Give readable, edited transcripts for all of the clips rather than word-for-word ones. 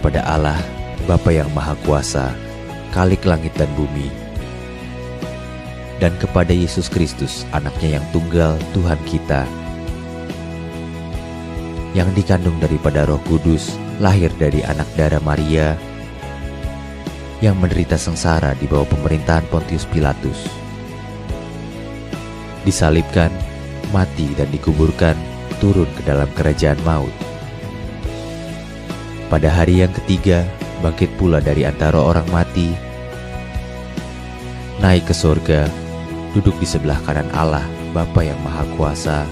kepada Allah, Bapa yang Maha Kuasa, Khalik langit dan bumi, dan kepada Yesus Kristus, anaknya yang tunggal, Tuhan kita, yang dikandung daripada Roh Kudus, lahir dari anak darah Maria, yang menderita sengsara di bawah pemerintahan Pontius Pilatus, disalibkan, mati dan dikuburkan, turun ke dalam kerajaan maut. Pada hari yang ketiga, bangkit pula dari antara orang mati, naik ke surga, duduk di sebelah kanan Allah, Bapa yang Maha Kuasa,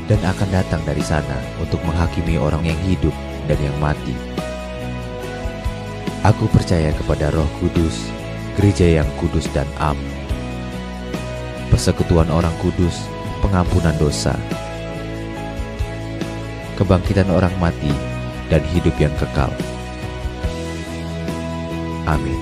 dan akan datang dari sana untuk menghakimi orang yang hidup dan yang mati. Aku percaya kepada Roh Kudus, gereja yang kudus dan am, persekutuan orang kudus, pengampunan dosa, kebangkitan orang mati, dan hidup yang kekal. Amin.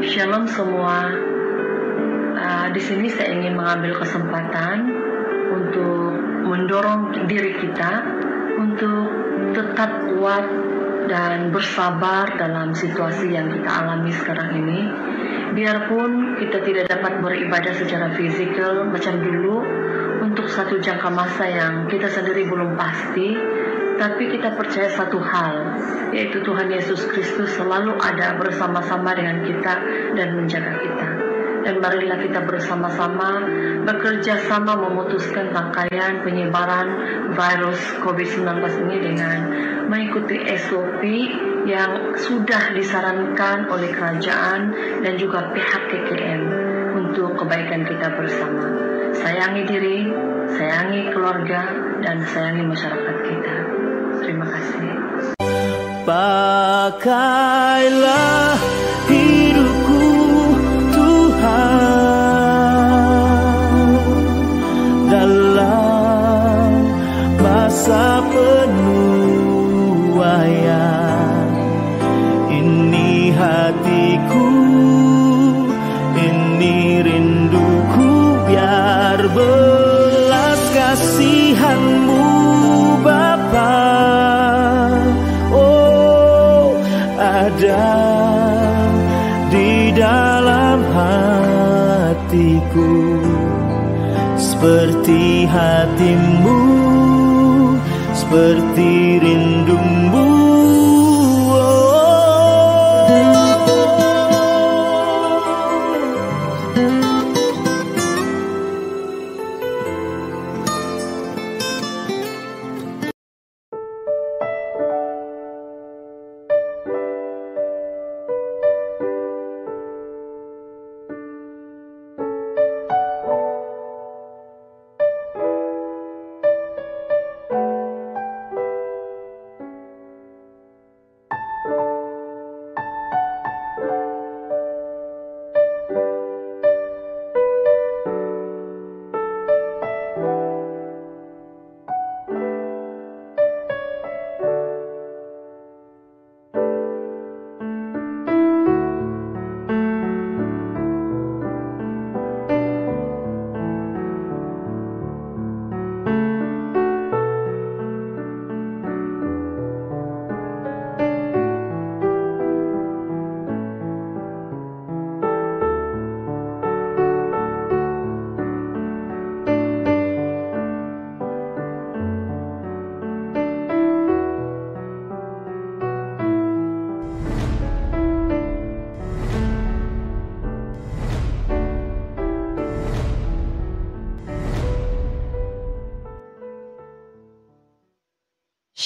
Shalom semua. Di sini saya ingin mengambil kesempatan untuk mendorong diri kita untuk tetap kuat dan bersabar dalam situasi yang kita alami sekarang ini. Biarpun kita tidak dapat beribadah secara fisikal macam dulu untuk satu jangka masa yang kita sendiri belum pasti, tapi kita percaya satu hal, yaitu Tuhan Yesus Kristus selalu ada bersama-sama dengan kita dan menjaga kita. Dan marilah kita bersama-sama bekerja sama memutuskan rangkaian penyebaran virus COVID-19 ini dengan mengikuti SOP yang sudah disarankan oleh kerajaan dan juga pihak KKM untuk kebaikan kita bersama. Sayangi diri, sayangi keluarga, dan sayangi masyarakat kita. Terima kasih. Pakailah hidupku Tuhan dalam masa penuaian ini, hatiku ini, rinduku, biar belas kasihan-Mu Bapa ada di dalam hatiku, seperti hati-Mu, seperti rindu-Mu.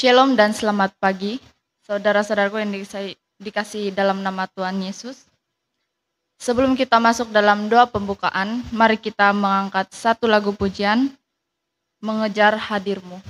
Shalom dan selamat pagi, saudara-saudaraku yang dikasihi dalam nama Tuhan Yesus. Sebelum kita masuk dalam doa pembukaan, mari kita mengangkat satu lagu pujian, Mengejar Hadir-Mu.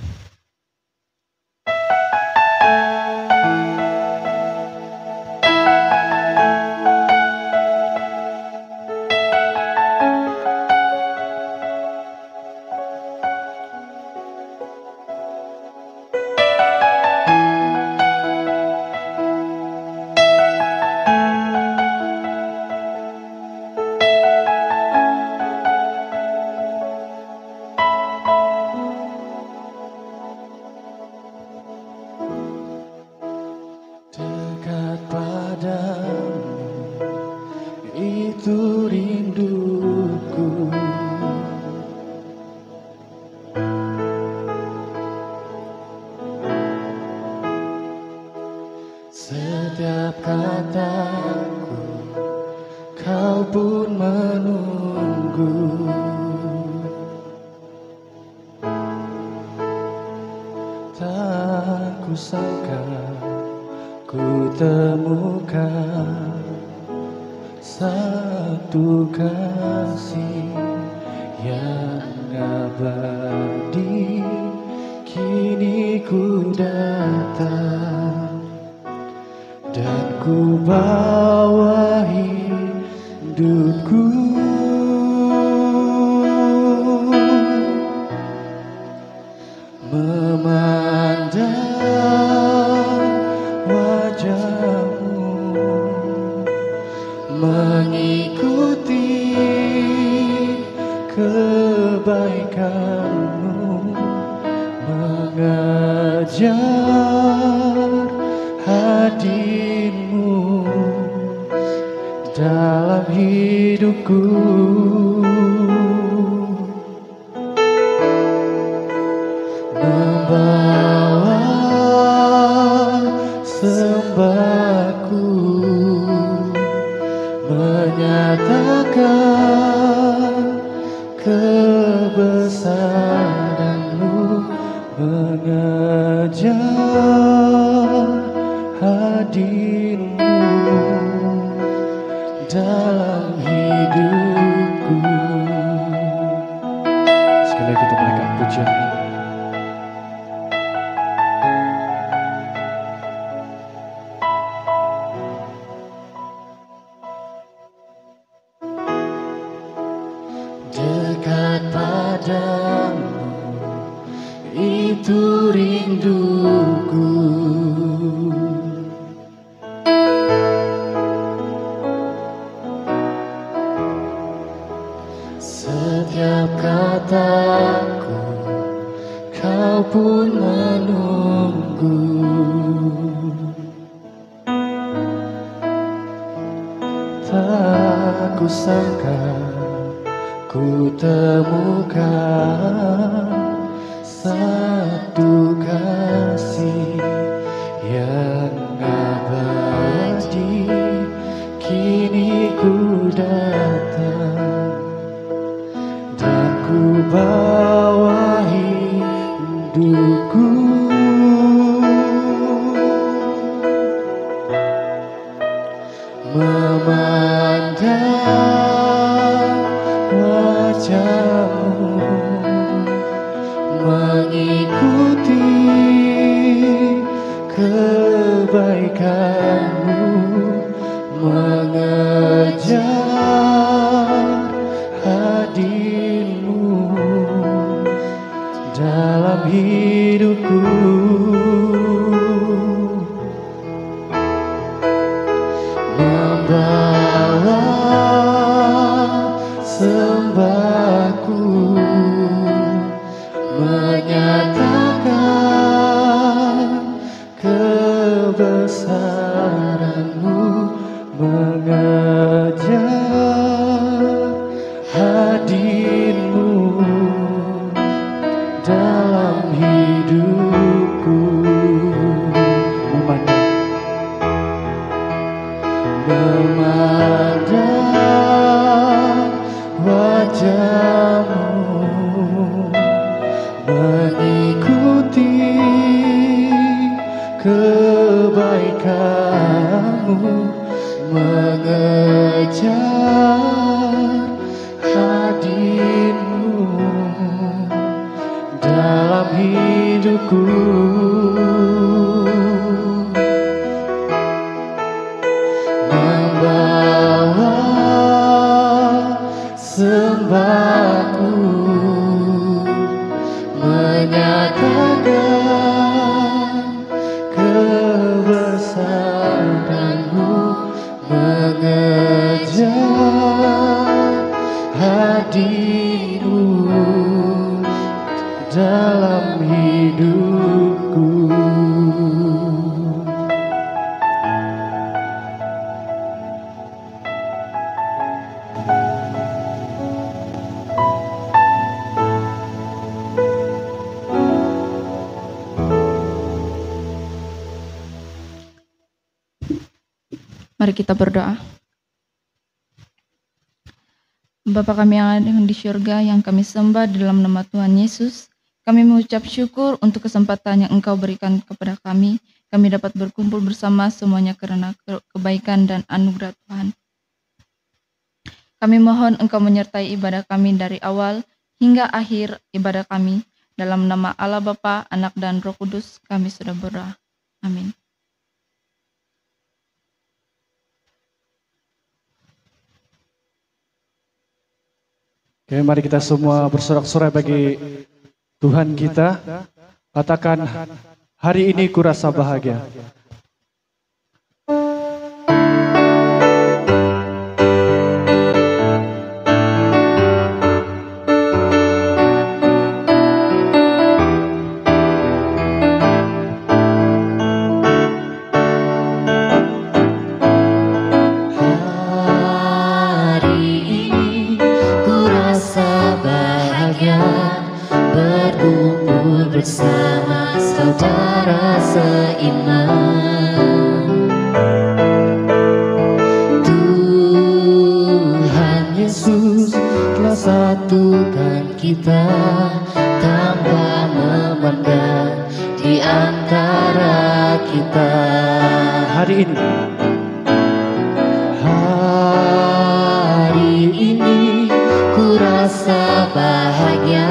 kataku, kau pun menunggu. Tak kusangka ku temukan satu kasih yang abadi. Kini ku datang dan ku bawa hidupku, memandang wajahmu, mengikuti kebaikanmu, mengejar hadirmu dalam hidupku, membawa sembahku, menyatakan kebesaranmu, mengejar hadirmu dalam hidupku. Sekali lagi kita naikkan pujian ini. Dekat padamu, itu rinduku. Setiap kataku, kau pun menunggu. Tak kusangka ku temukan satu kasih yang abadi. Kini ku datang dan ku bawa hidupku, memandang wajahmu, mengikuti kebaikanmu, mengejar hadirmu dalam hidupku, membawa sembahku, menyatakan kebesaranmu, mengejar hadirmu dalam hidupku, memandang wajahmu, mengikuti kebaikanmu, mengejar hadirmu dalam hidupku, membawa sembahku, menyatakan kebesaranmu, mengejar hadirmu dalam hidup. Mari kita berdoa. Bapa kami yang ada di syurga, yang kami sembah di dalam nama Tuhan Yesus, kami mengucap syukur untuk kesempatan yang Engkau berikan kepada kami. Kami dapat berkumpul bersama semuanya karena kebaikan dan anugerah Tuhan. Kami mohon Engkau menyertai ibadah kami dari awal hingga akhir ibadah kami. Dalam nama Allah Bapa, Anak, dan Roh Kudus, kami sudah berdoa. Amin. Oke, mari kita semua bersorak-sorai bagi Tuhan kita. Katakan, hari ini kurasa bahagia. Bersama saudara seiman, Tuhan Yesus telah satukan kita tanpa memandang di antara kita. Hari ini ku rasa bahagia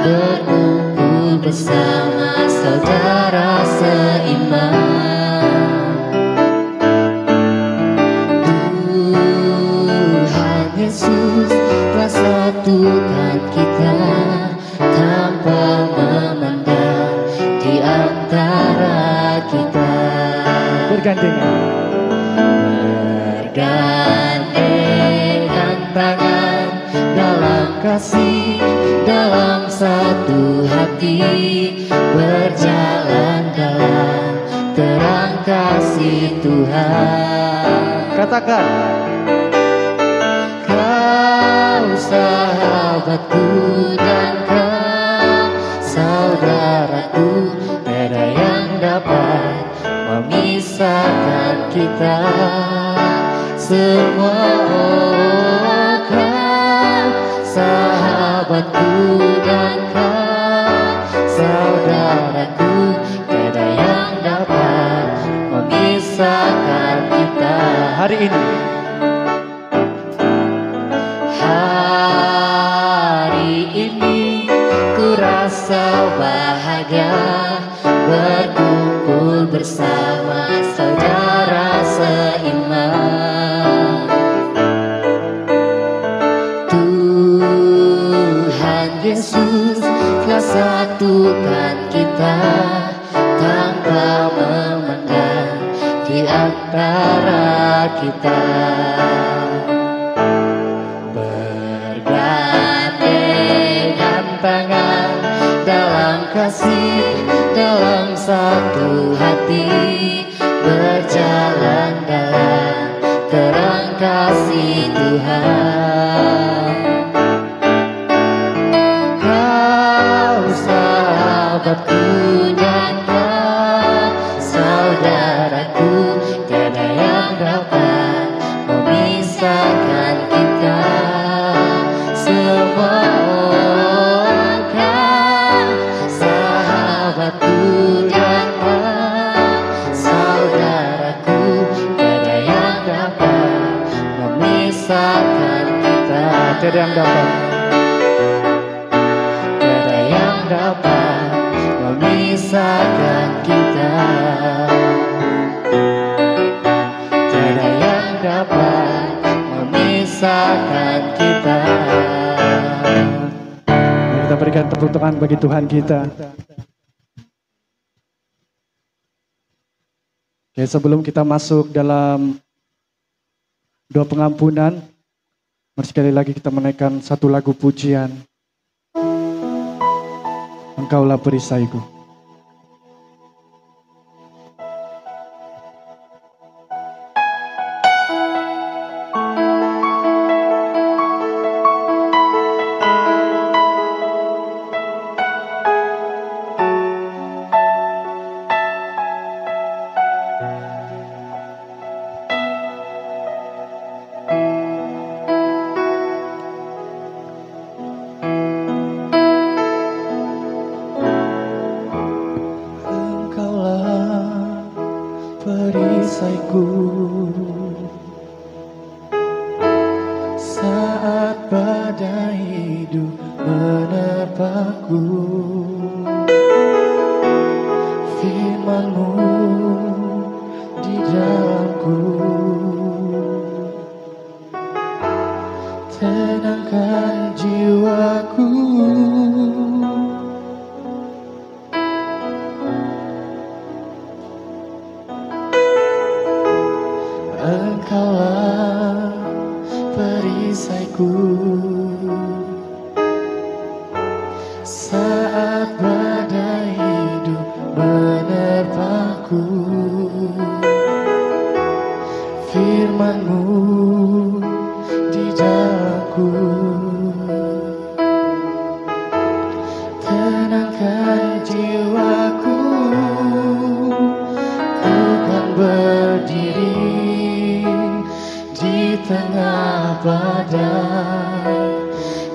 berkumpul bersama saudara seiman. Tuhan Yesus telah satukan kita tanpa memandang di antara kita. Bergandengan tangan dalam kasih, dalam satu hati, berjalan dalam terang kasih Tuhan. Katakan, kau sahabatku dan kau saudaraku, tiada yang dapat memisahkan kita. Semua kau sahabatku dan kau saudaraku, tiada yang dapat memisahkan kita. hari ini ku rasa bahagia berkumpul bersama saudara seiman. Tuhan Yesus telah satukan kita tanpa memandang di antara kita. Bergandengan tangan dalam kasih, dalam satu hati, berjalan dalam terang kasih Tuhan. Kau sahabatku dan kau saudaraku, tiada yang dapat memisahkan kita. Semua kau sahabatku dan kau saudaraku, tiada yang dapat memisahkan kita. Tiada yang dapat, tiada yang dapat memisahkan kita. Tiada yang dapat memisahkan kita. Mari kita berikan tepuk tangan bagi Tuhan kita. Oke, sebelum kita masuk dalam doa pengampunan, mari sekali lagi kita menaikkan satu lagu pujian. Engkaulah perisaiku. perisaiku saat badai hidup menerpaku. Firman-Mu di dalamku, tenangkan jiwaku. Engkaulah perisaiku saat badai hidup menerpaku. Firman-Mu di dalamku, tenangkan jiwaku. Ku kan berdiri di tengah badai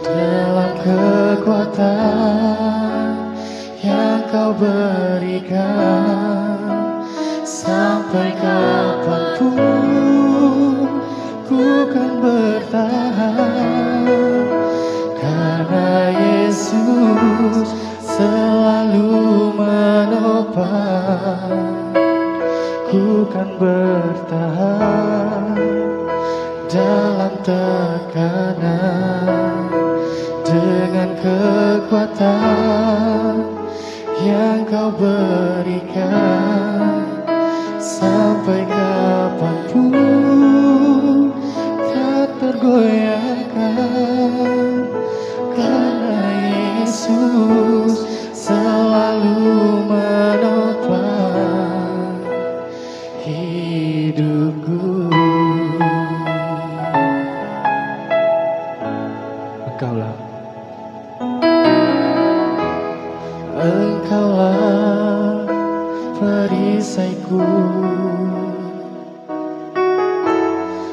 dalam kekuatan yang Kau berikan. Sampai kapanpun ku kan bertahan, karena Yesus selalu menopang. Ku kan bertahan dalam tekanan dengan kekuatan yang Kau berikan. Sampai kapanpun tak tergoyahkan, karena Yesus selalu menopang hidupku. Engkaulah perisaiku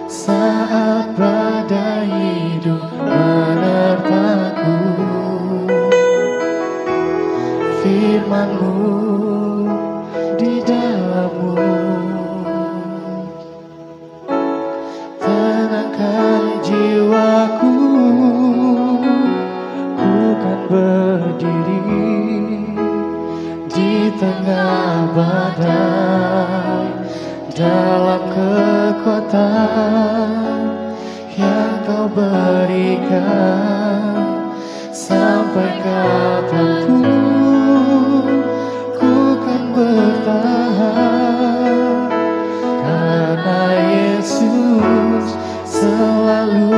saat badai hidup menerpaku. Firman-Mu di dalammu, tenangkan jiwaku. Ku kan berdiri di tengah badai dalam kekuatan yang Kau berikan. Sampai kapanpun ku kan bertahan, karena Yesus selalu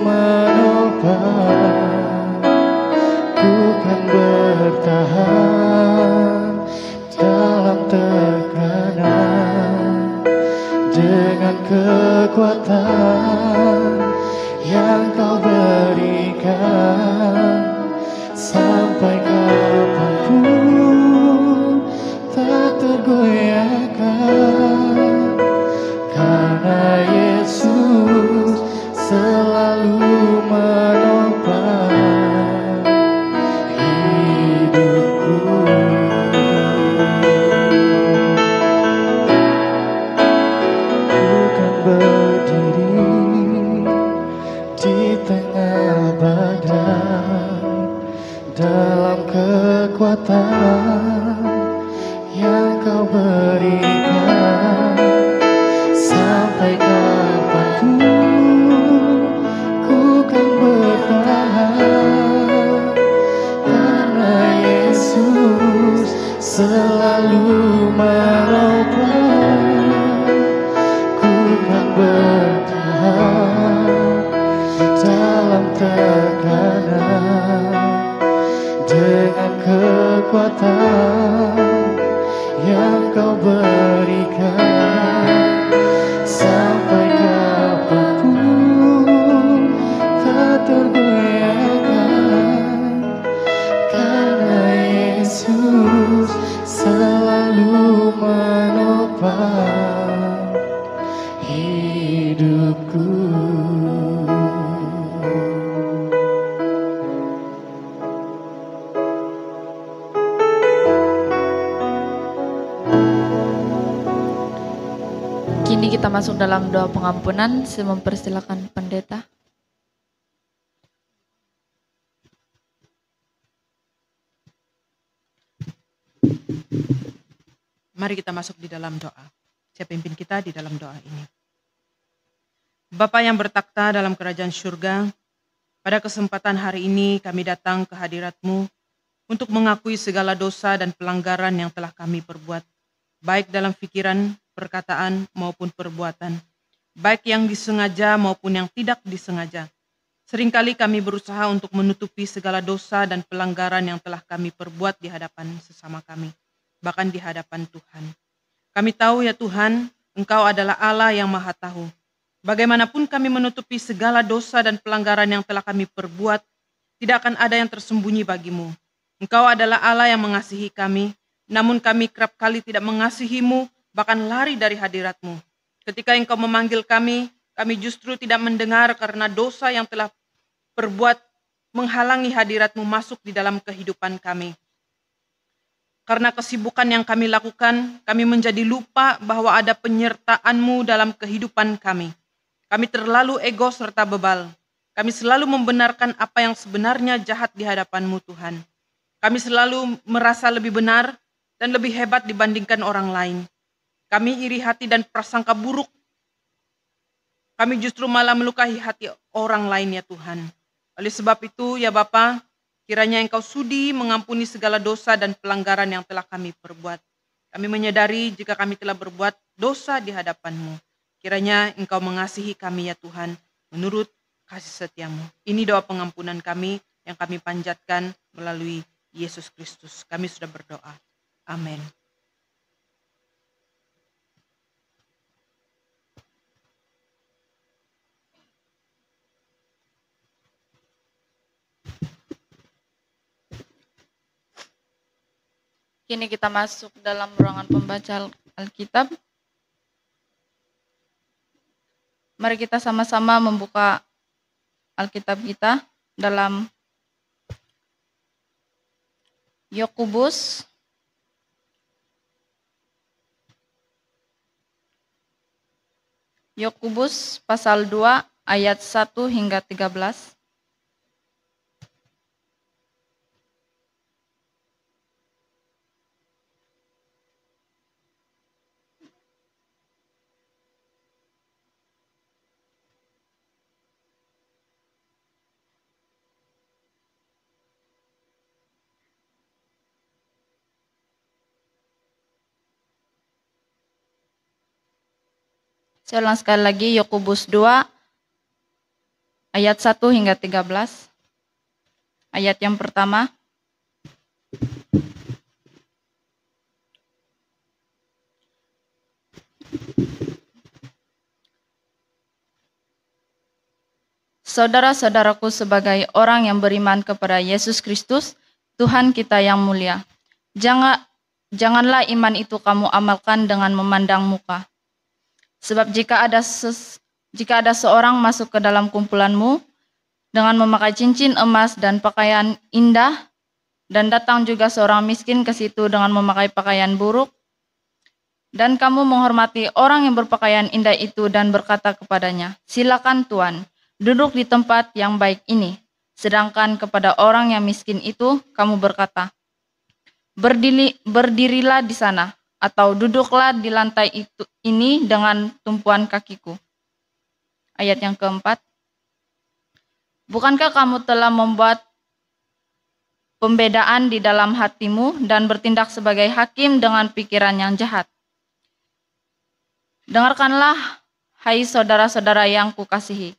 menopang. Ku kan bertahan dalam tekanan dengan kekuatan yang Kau berikan. Sampai kapanpun tak tergoyahkan, karena Yesus selalu menopang hidupku. Ku kan berdiri di tengah badai dalam kekuatan yang Kau berikan. Sampai kapanpun ku kan bertahan, karena Yesus selalu menopang. Ku kan bertahan dalam tekanan dengan kekuatan yang Kau berikan. Sampai kapanpun tak tergoyahkan, karena Yesus selalu menopang hidupku. Kini kita masuk dalam doa pengampunan. Saya mempersilakan pendeta. Mari kita masuk di dalam doa. Saya pimpin kita di dalam doa ini. Bapa yang bertakhta dalam kerajaan surga, pada kesempatan hari ini kami datang ke hadirat-Mu untuk mengakui segala dosa dan pelanggaran yang telah kami perbuat, baik dalam pikiran, perkataan, maupun perbuatan, baik yang disengaja maupun yang tidak disengaja. Seringkali kami berusaha untuk menutupi segala dosa dan pelanggaran yang telah kami perbuat di hadapan sesama kami, bahkan di hadapan Tuhan. Kami tahu ya Tuhan, Engkau adalah Allah yang Maha Tahu. Bagaimanapun kami menutupi segala dosa dan pelanggaran yang telah kami perbuat, tidak akan ada yang tersembunyi bagimu. Engkau adalah Allah yang mengasihi kami, namun kami kerap kali tidak mengasihi-Mu, bahkan lari dari hadirat-Mu. Ketika Engkau memanggil kami justru tidak mendengar karena dosa yang telah perbuat menghalangi hadirat-Mu masuk di dalam kehidupan kami. Karena kesibukan yang kami lakukan, kami menjadi lupa bahwa ada penyertaan-Mu dalam kehidupan kami. Kami terlalu ego serta bebal. Kami selalu membenarkan apa yang sebenarnya jahat di hadapan-Mu Tuhan. Kami selalu merasa lebih benar dan lebih hebat dibandingkan orang lain. Kami iri hati dan prasangka buruk. Kami justru malah melukai hati orang lain ya Tuhan. Oleh sebab itu ya Bapa, kiranya Engkau sudi mengampuni segala dosa dan pelanggaran yang telah kami perbuat. Kami menyadari jika kami telah berbuat dosa di hadapan-Mu. Kiranya Engkau mengasihi kami ya Tuhan, menurut kasih setia-Mu. Ini doa pengampunan kami yang kami panjatkan melalui Yesus Kristus. Kami sudah berdoa. Amin. Kini kita masuk dalam ruangan pembaca Alkitab. Mari kita sama-sama membuka Alkitab kita dalam Yakobus pasal 2 ayat 1 hingga 13. Saya ulang sekali lagi, Yakobus 2 ayat 1 hingga 13. Ayat yang pertama. Saudara-saudaraku, sebagai orang yang beriman kepada Yesus Kristus, Tuhan kita yang mulia, janganlah iman itu kamu amalkan dengan memandang muka. Sebab jika ada seorang masuk ke dalam kumpulanmu dengan memakai cincin emas dan pakaian indah, dan datang juga seorang miskin ke situ dengan memakai pakaian buruk, dan kamu menghormati orang yang berpakaian indah itu dan berkata kepadanya, "Silakan Tuan, duduk di tempat yang baik ini." Sedangkan kepada orang yang miskin itu kamu berkata, "Berdirilah di sana," atau "Duduklah di lantai ini dengan tumpuan kakiku." Ayat yang keempat. Bukankah kamu telah membuat pembedaan di dalam hatimu dan bertindak sebagai hakim dengan pikiran yang jahat? Dengarkanlah, hai saudara-saudara yang kukasihi.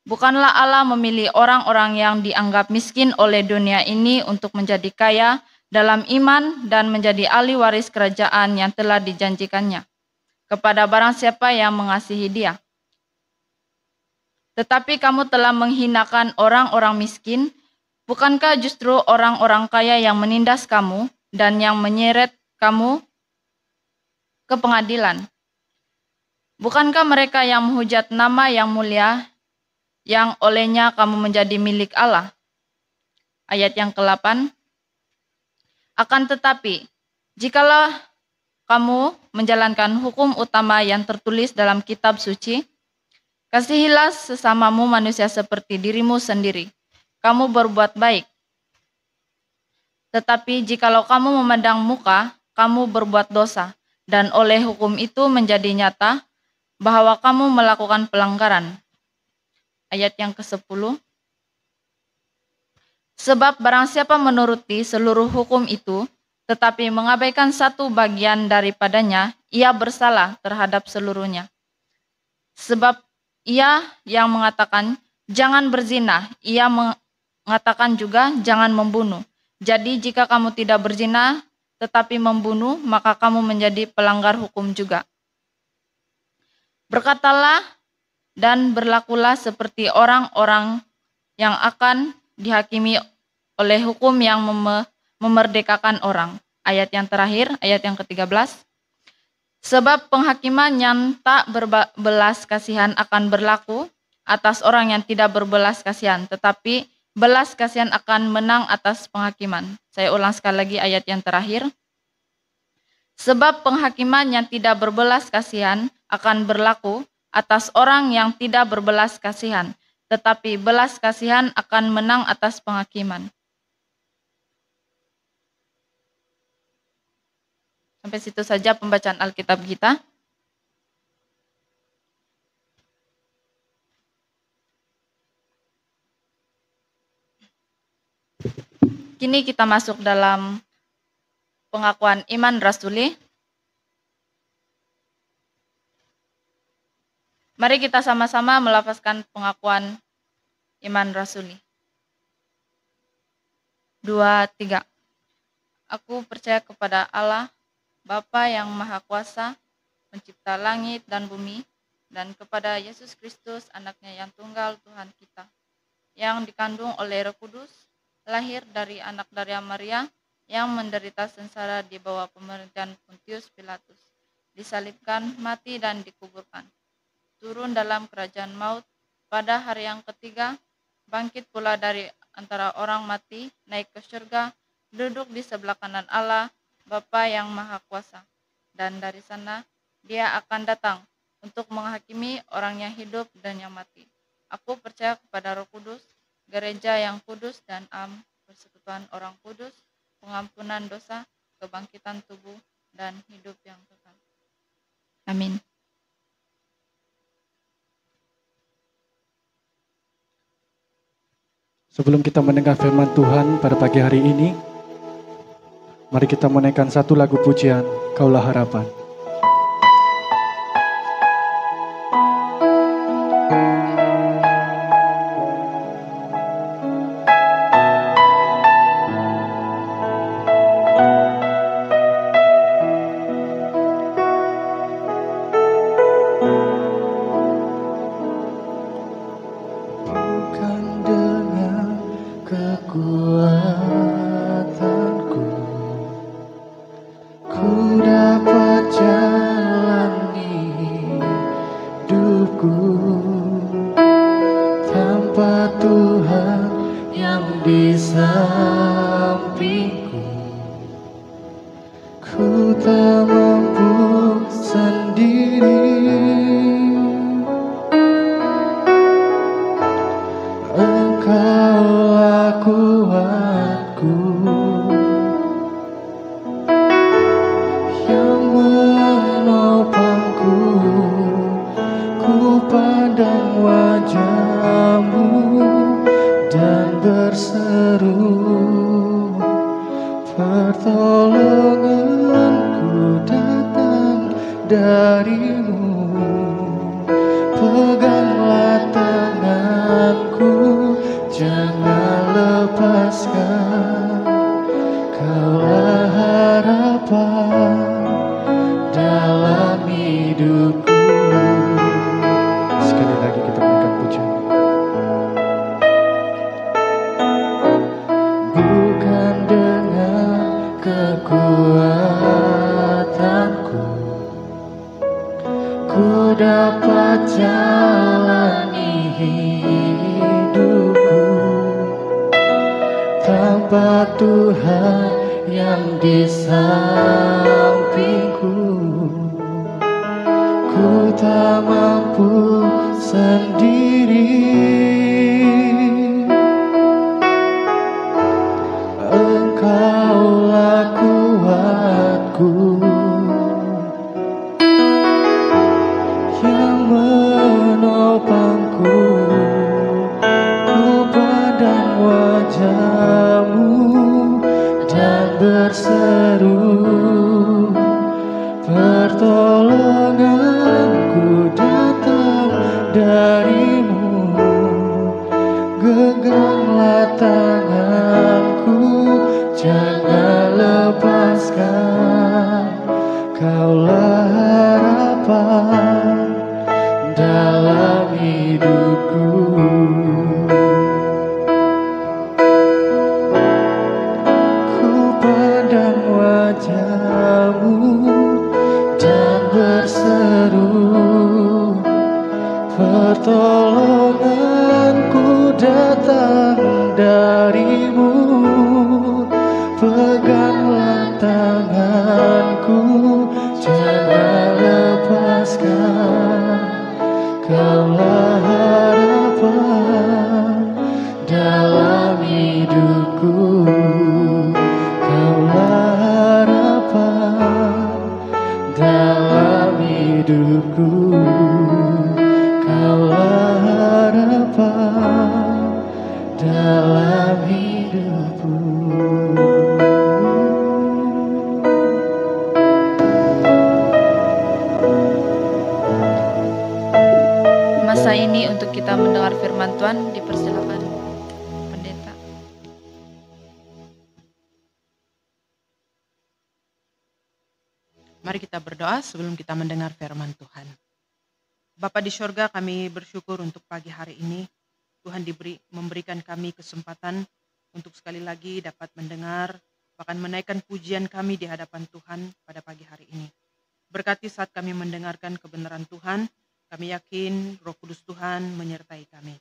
Bukanlah Allah memilih orang-orang yang dianggap miskin oleh dunia ini untuk menjadi kaya dalam iman dan menjadi ahli waris kerajaan yang telah dijanjikannya kepada barang siapa yang mengasihi Dia. Tetapi kamu telah menghinakan orang-orang miskin. Bukankah justru orang-orang kaya yang menindas kamu dan yang menyeret kamu ke pengadilan? Bukankah mereka yang menghujat nama yang mulia yang olehnya kamu menjadi milik Allah? Ayat yang ke-8. Akan tetapi, jikalau kamu menjalankan hukum utama yang tertulis dalam kitab suci. Kasihilah sesamamu manusia seperti dirimu sendiri. Kamu berbuat baik. Tetapi jikalau kamu memandang muka, kamu berbuat dosa. Dan oleh hukum itu menjadi nyata bahwa kamu melakukan pelanggaran. Ayat yang ke-10. Sebab barang siapa menuruti seluruh hukum itu, tetapi mengabaikan satu bagian daripadanya, ia bersalah terhadap seluruhnya. Sebab ia yang mengatakan, jangan berzina, ia mengatakan juga, jangan membunuh. Jadi jika kamu tidak berzina, tetapi membunuh, maka kamu menjadi pelanggar hukum juga. Berkatalah dan berlakulah seperti orang-orang yang akan dihakimi oleh hukum yang memerdekakan orang. Ayat yang terakhir, ayat yang ke-13. Sebab penghakiman yang tak berbelas kasihan akan berlaku atas orang yang tidak berbelas kasihan, tetapi belas kasihan akan menang atas penghakiman. Saya ulang sekali lagi ayat yang terakhir. Sebab penghakiman yang tidak berbelas kasihan akan berlaku atas orang yang tidak berbelas kasihan, tetapi belas kasihan akan menang atas penghakiman. Sampai situ saja pembacaan Alkitab kita. Kini kita masuk dalam pengakuan iman rasuli. Mari kita sama-sama melafazkan pengakuan iman rasuli. 2, 3. Aku percaya kepada Allah, Bapa yang Maha Kuasa, pencipta langit dan bumi, dan kepada Yesus Kristus, anaknya yang tunggal Tuhan kita, yang dikandung oleh Roh Kudus, lahir dari anak dari Maria, yang menderita sengsara di bawah pemerintahan Pontius Pilatus, disalibkan, mati dan dikuburkan, turun dalam kerajaan maut, pada hari yang ketiga, bangkit pula dari antara orang mati, naik ke surga, duduk di sebelah kanan Allah, Bapa yang Maha Kuasa, dan dari sana Dia akan datang untuk menghakimi orang yang hidup dan yang mati. Aku percaya kepada Roh Kudus, gereja yang kudus dan persekutuan orang kudus, pengampunan dosa, kebangkitan tubuh, dan hidup yang kekal. Amin. Sebelum kita mendengar firman Tuhan pada pagi hari ini, mari kita menaikkan satu lagu pujian, Kaulah Harapan. Tanpa Tuhan yang di sampingku, tak mampu sendiri. Engkaulah kuatku yang menopangku. Ku pandang wajah-Mu dan berseru, pertolonganku datang dari-Mu. Genggamlah tanganku, jangan lepaskan. Kaulah harapan dalam hidupku. Ku pandang wajah-Mu dan berseru, pertolonganku datang dari-Mu. Peganglah tanganku, jangan lepaskan. Kaulah harapan dalam hidupku. Kaulah harapan dalam hidupku. Kaulah harapan dalam hidupku. Masa ini untuk kita mendengar firman Tuhan, dipersilakan pendeta. Mari kita berdoa sebelum kita mendengar firman Tuhan. Bapa di sorga, kami bersyukur untuk pagi hari ini. Tuhan memberikan kami kesempatan untuk sekali lagi dapat mendengar, bahkan menaikkan pujian kami di hadapan Tuhan pada pagi hari ini. Berkati saat kami mendengarkan kebenaran Tuhan, kami yakin Roh Kudus Tuhan menyertai kami.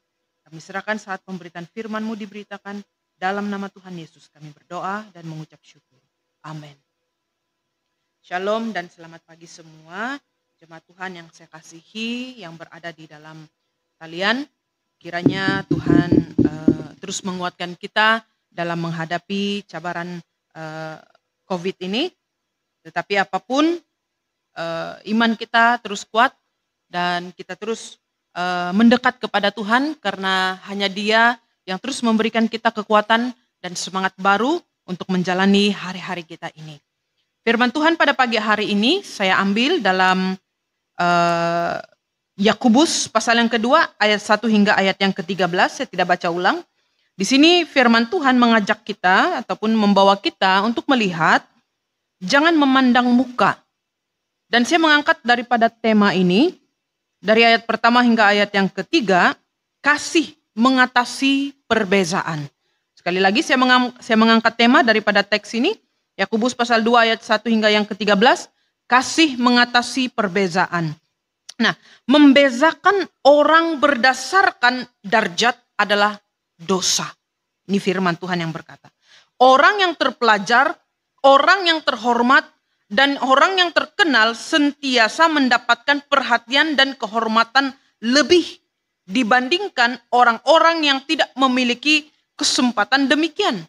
Kami serahkan saat pemberitaan firman-Mu diberitakan, dalam nama Tuhan Yesus kami berdoa dan mengucap syukur. Amin. Shalom dan selamat pagi semua. Jemaat Tuhan yang saya kasihi, yang berada di dalam talian, kiranya Tuhan terus menguatkan kita dalam menghadapi cabaran COVID ini. Tetapi apapun, iman kita terus kuat dan kita terus mendekat kepada Tuhan, karena hanya Dia yang terus memberikan kita kekuatan dan semangat baru untuk menjalani hari-hari kita ini. Firman Tuhan pada pagi hari ini saya ambil dalam Yakobus pasal yang kedua ayat 1 hingga ayat yang ke-13. Saya tidak baca ulang. Di sini firman Tuhan mengajak kita ataupun membawa kita untuk melihat jangan memandang muka. Dan saya mengangkat daripada tema ini dari ayat pertama hingga ayat yang ketiga, kasih mengatasi perbezaan. Sekali lagi saya mengangkat tema daripada teks ini, Yakobus pasal 2 ayat 1 hingga yang ke-13, kasih mengatasi perbezaan. Nah, membezakan orang berdasarkan darjat adalah dosa. Ini firman Tuhan yang berkata. Orang yang terpelajar, orang yang terhormat, dan orang yang terkenal sentiasa mendapatkan perhatian dan kehormatan lebih dibandingkan orang-orang yang tidak memiliki kesempatan demikian.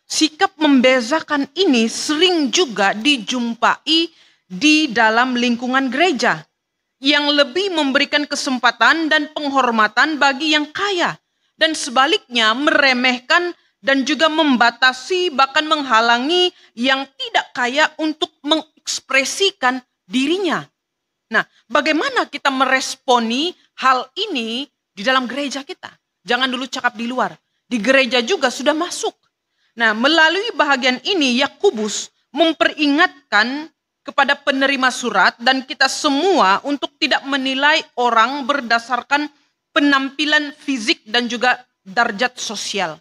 Sikap membezakan ini sering juga dijumpai di dalam lingkungan gereja yang lebih memberikan kesempatan dan penghormatan bagi yang kaya, dan sebaliknya meremehkan dan juga membatasi bahkan menghalangi yang tidak kaya untuk mengekspresikan dirinya. Nah, bagaimana kita meresponi hal ini di dalam gereja kita? Jangan dulu cakap di luar. Di gereja juga sudah masuk. Nah, melalui bahagian ini Yakobus memperingatkan kepada penerima surat dan kita semua untuk tidak menilai orang berdasarkan penampilan fisik dan juga darjat sosial.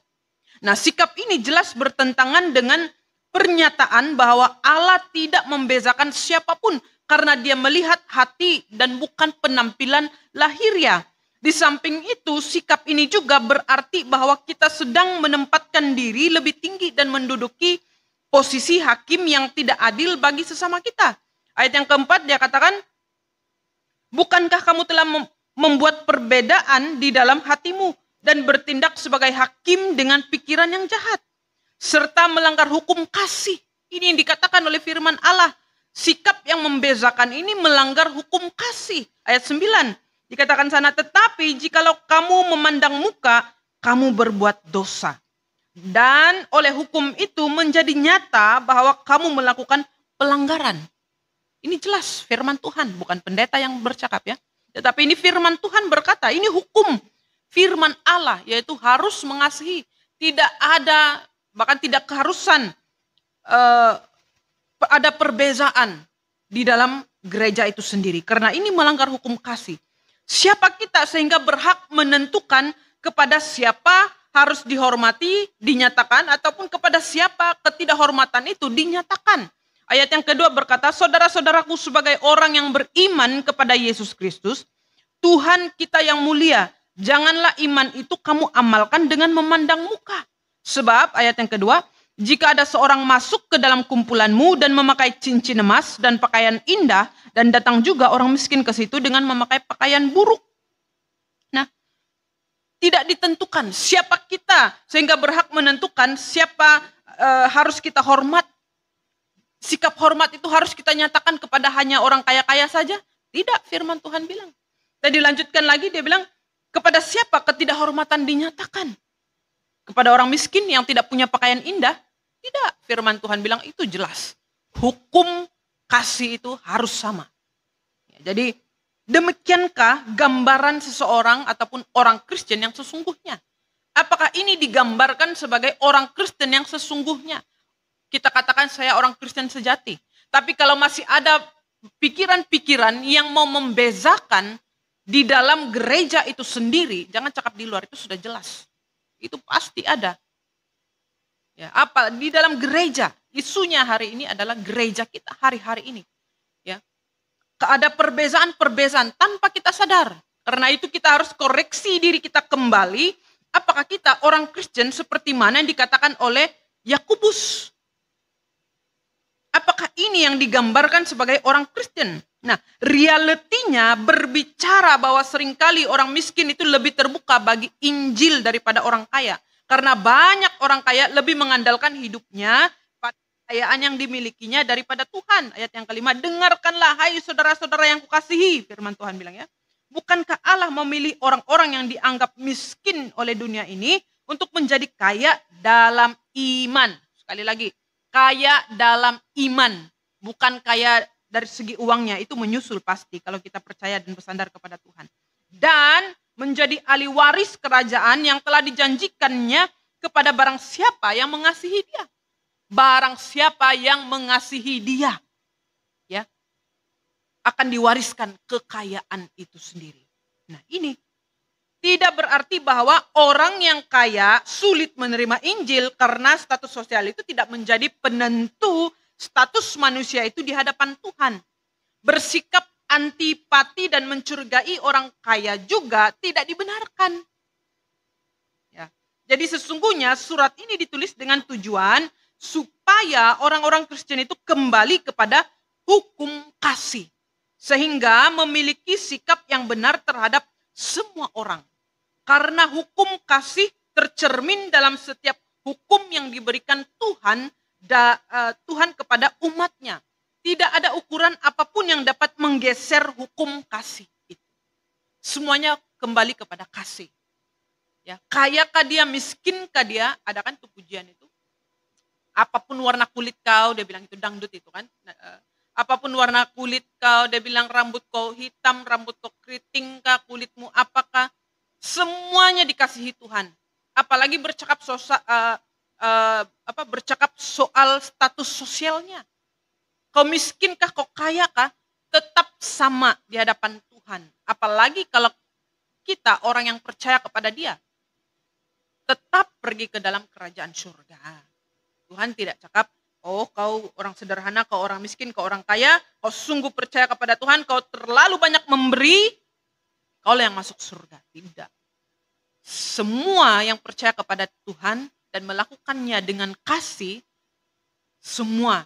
Nah, sikap ini jelas bertentangan dengan pernyataan bahwa Allah tidak membezakan siapapun karena Dia melihat hati dan bukan penampilan lahiriah. Di samping itu, sikap ini juga berarti bahwa kita sedang menempatkan diri lebih tinggi dan menduduki posisi hakim yang tidak adil bagi sesama kita. Ayat yang keempat dia katakan, Bukankah kamu telah membuat perbedaan di dalam hatimu dan bertindak sebagai hakim dengan pikiran yang jahat, serta melanggar hukum kasih? Ini yang dikatakan oleh firman Allah. Sikap yang membezakan ini melanggar hukum kasih. Ayat 9 dikatakan sana, tetapi jikalau kamu memandang muka, kamu berbuat dosa. Dan oleh hukum itu menjadi nyata bahwa kamu melakukan pelanggaran. Ini jelas firman Tuhan, bukan pendeta yang bercakap ya. Tetapi ini firman Tuhan berkata, ini hukum firman Allah, yaitu harus mengasihi. Tidak ada, bahkan tidak keharusan ada perbezaan di dalam gereja itu sendiri. Karena ini melanggar hukum kasih. Siapa kita sehingga berhak menentukan kepada siapa harus dihormati, dinyatakan, ataupun kepada siapa ketidakhormatan itu dinyatakan. Ayat yang kedua berkata, saudara-saudaraku sebagai orang yang beriman kepada Yesus Kristus, Tuhan kita yang mulia, janganlah iman itu kamu amalkan dengan memandang muka. Sebab ayat yang kedua, jika ada seorang masuk ke dalam kumpulanmu dan memakai cincin emas dan pakaian indah, dan datang juga orang miskin ke situ dengan memakai pakaian buruk. Nah, tidak ditentukan siapa kita sehingga berhak menentukan siapa harus kita hormat. Sikap hormat itu harus kita nyatakan kepada hanya orang kaya-kaya saja? Tidak, firman Tuhan bilang. Dan dilanjutkan lagi, dia bilang, kepada siapa ketidakhormatan dinyatakan? Kepada orang miskin yang tidak punya pakaian indah? Tidak, firman Tuhan bilang itu jelas. Hukum kasih itu harus sama. Jadi demikiankah gambaran seseorang ataupun orang Kristen yang sesungguhnya? Apakah ini digambarkan sebagai orang Kristen yang sesungguhnya? Kita katakan saya orang Kristen sejati. Tapi kalau masih ada pikiran-pikiran yang mau membezakan di dalam gereja itu sendiri, jangan cakap di luar, itu sudah jelas. Itu pasti ada. Ya, apa di dalam gereja? Isunya hari ini adalah gereja kita hari-hari ini. Ya. Ada perbezaan-perbezaan tanpa kita sadar. Karena itu kita harus koreksi diri kita kembali. Apakah kita orang Kristen seperti mana yang dikatakan oleh Yakobus? Apakah ini yang digambarkan sebagai orang Kristen? Nah, realitinya berbicara bahwa seringkali orang miskin itu lebih terbuka bagi Injil daripada orang kaya. Karena banyak orang kaya lebih mengandalkan hidupnya pada kekayaan yang dimilikinya daripada Tuhan. Ayat yang kelima, dengarkanlah hai saudara-saudara yang kukasihi, firman Tuhan bilang ya. Bukankah Allah memilih orang-orang yang dianggap miskin oleh dunia ini untuk menjadi kaya dalam iman? Sekali lagi, kaya dalam iman, bukan kaya dari segi uangnya, itu menyusul pasti kalau kita percaya dan bersandar kepada Tuhan. Dan menjadi ahli waris kerajaan yang telah dijanjikannya kepada barang siapa yang mengasihi dia. Barang siapa yang mengasihi dia, ya, akan diwariskan kekayaan itu sendiri. Nah, ini tidak berarti bahwa orang yang kaya sulit menerima Injil karena status sosial itu tidak menjadi penentu status manusia itu di hadapan Tuhan. Bersikap antipati dan mencurigai orang kaya juga tidak dibenarkan. Ya. Jadi sesungguhnya surat ini ditulis dengan tujuan supaya orang-orang Kristen itu kembali kepada hukum kasih. Sehingga memiliki sikap yang benar terhadap semua orang. Karena hukum kasih tercermin dalam setiap hukum yang diberikan Tuhan kepada umatnya. Tidak ada ukuran apapun yang dapat menggeser hukum kasih itu. Semuanya kembali kepada kasih. Ya, kayakah dia, miskinkah dia, ada kan tuh pujian itu. Apapun warna kulit kau, dia bilang itu dangdut itu kan. Apapun warna kulit kau, dia bilang rambut kau hitam, rambut kau keriting kah, kulitmu apakah. Semuanya dikasihi Tuhan. Apalagi bercakap soal status sosialnya. Kau miskinkah, kau kayakah, tetap sama di hadapan Tuhan. Apalagi kalau kita orang yang percaya kepada Dia, tetap pergi ke dalam kerajaan surga. Tuhan tidak cakap, oh kau orang sederhana, kau orang miskin, kau orang kaya, kau sungguh percaya kepada Tuhan, kau terlalu banyak memberi, kau yang masuk surga. Tidak. Semua yang percaya kepada Tuhan dan melakukannya dengan kasih, semua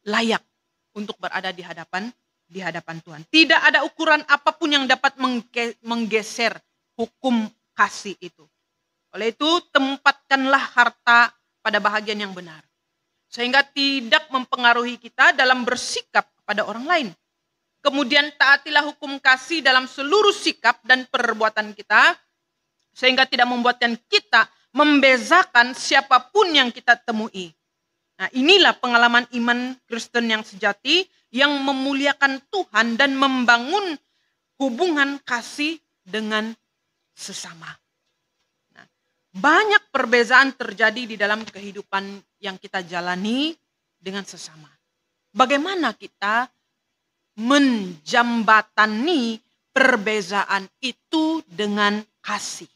layak untuk berada di hadapan di hadapan Tuhan. Tidak ada ukuran apapun yang dapat menggeser hukum kasih itu. Oleh itu, tempatkanlah harta pada bahagian yang benar. Sehingga tidak mempengaruhi kita dalam bersikap kepada orang lain. Kemudian taatilah hukum kasih dalam seluruh sikap dan perbuatan kita. Sehingga tidak membuatkan kita membezakan siapapun yang kita temui. Nah, inilah pengalaman iman Kristen yang sejati yang memuliakan Tuhan dan membangun hubungan kasih dengan sesama. Nah, banyak perbedaan terjadi di dalam kehidupan yang kita jalani dengan sesama. Bagaimana kita menjembatani perbedaan itu dengan kasih?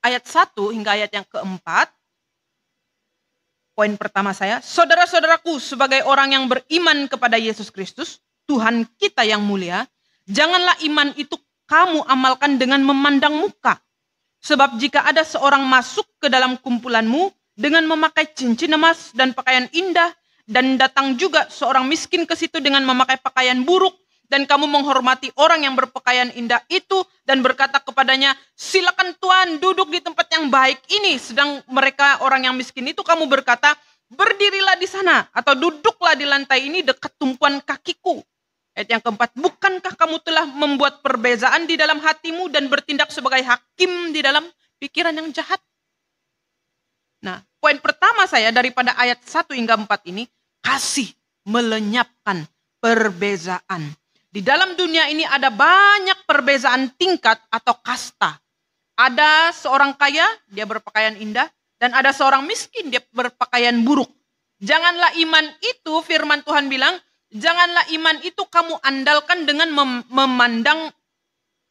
Ayat 1 hingga ayat yang keempat. Poin pertama saya, saudara-saudaraku sebagai orang yang beriman kepada Yesus Kristus, Tuhan kita yang mulia, janganlah iman itu kamu amalkan dengan memandang muka. Sebab jika ada seorang masuk ke dalam kumpulanmu dengan memakai cincin emas dan pakaian indah, dan datang juga seorang miskin ke situ dengan memakai pakaian buruk, dan kamu menghormati orang yang berpakaian indah itu dan berkata kepadanya, silakan Tuhan duduk di tempat yang baik ini. Sedang mereka orang yang miskin itu kamu berkata, berdirilah di sana atau duduklah di lantai ini dekat tumpuan kakiku. Ayat yang keempat, bukankah kamu telah membuat perbezaan di dalam hatimu dan bertindak sebagai hakim di dalam pikiran yang jahat? Nah, poin pertama saya daripada ayat 1 hingga 4 ini, kasih melenyapkan perbezaan. Di dalam dunia ini ada banyak perbedaan tingkat atau kasta. Ada seorang kaya, dia berpakaian indah, dan ada seorang miskin, dia berpakaian buruk. Janganlah iman itu, firman Tuhan bilang, janganlah iman itu kamu andalkan dengan memandang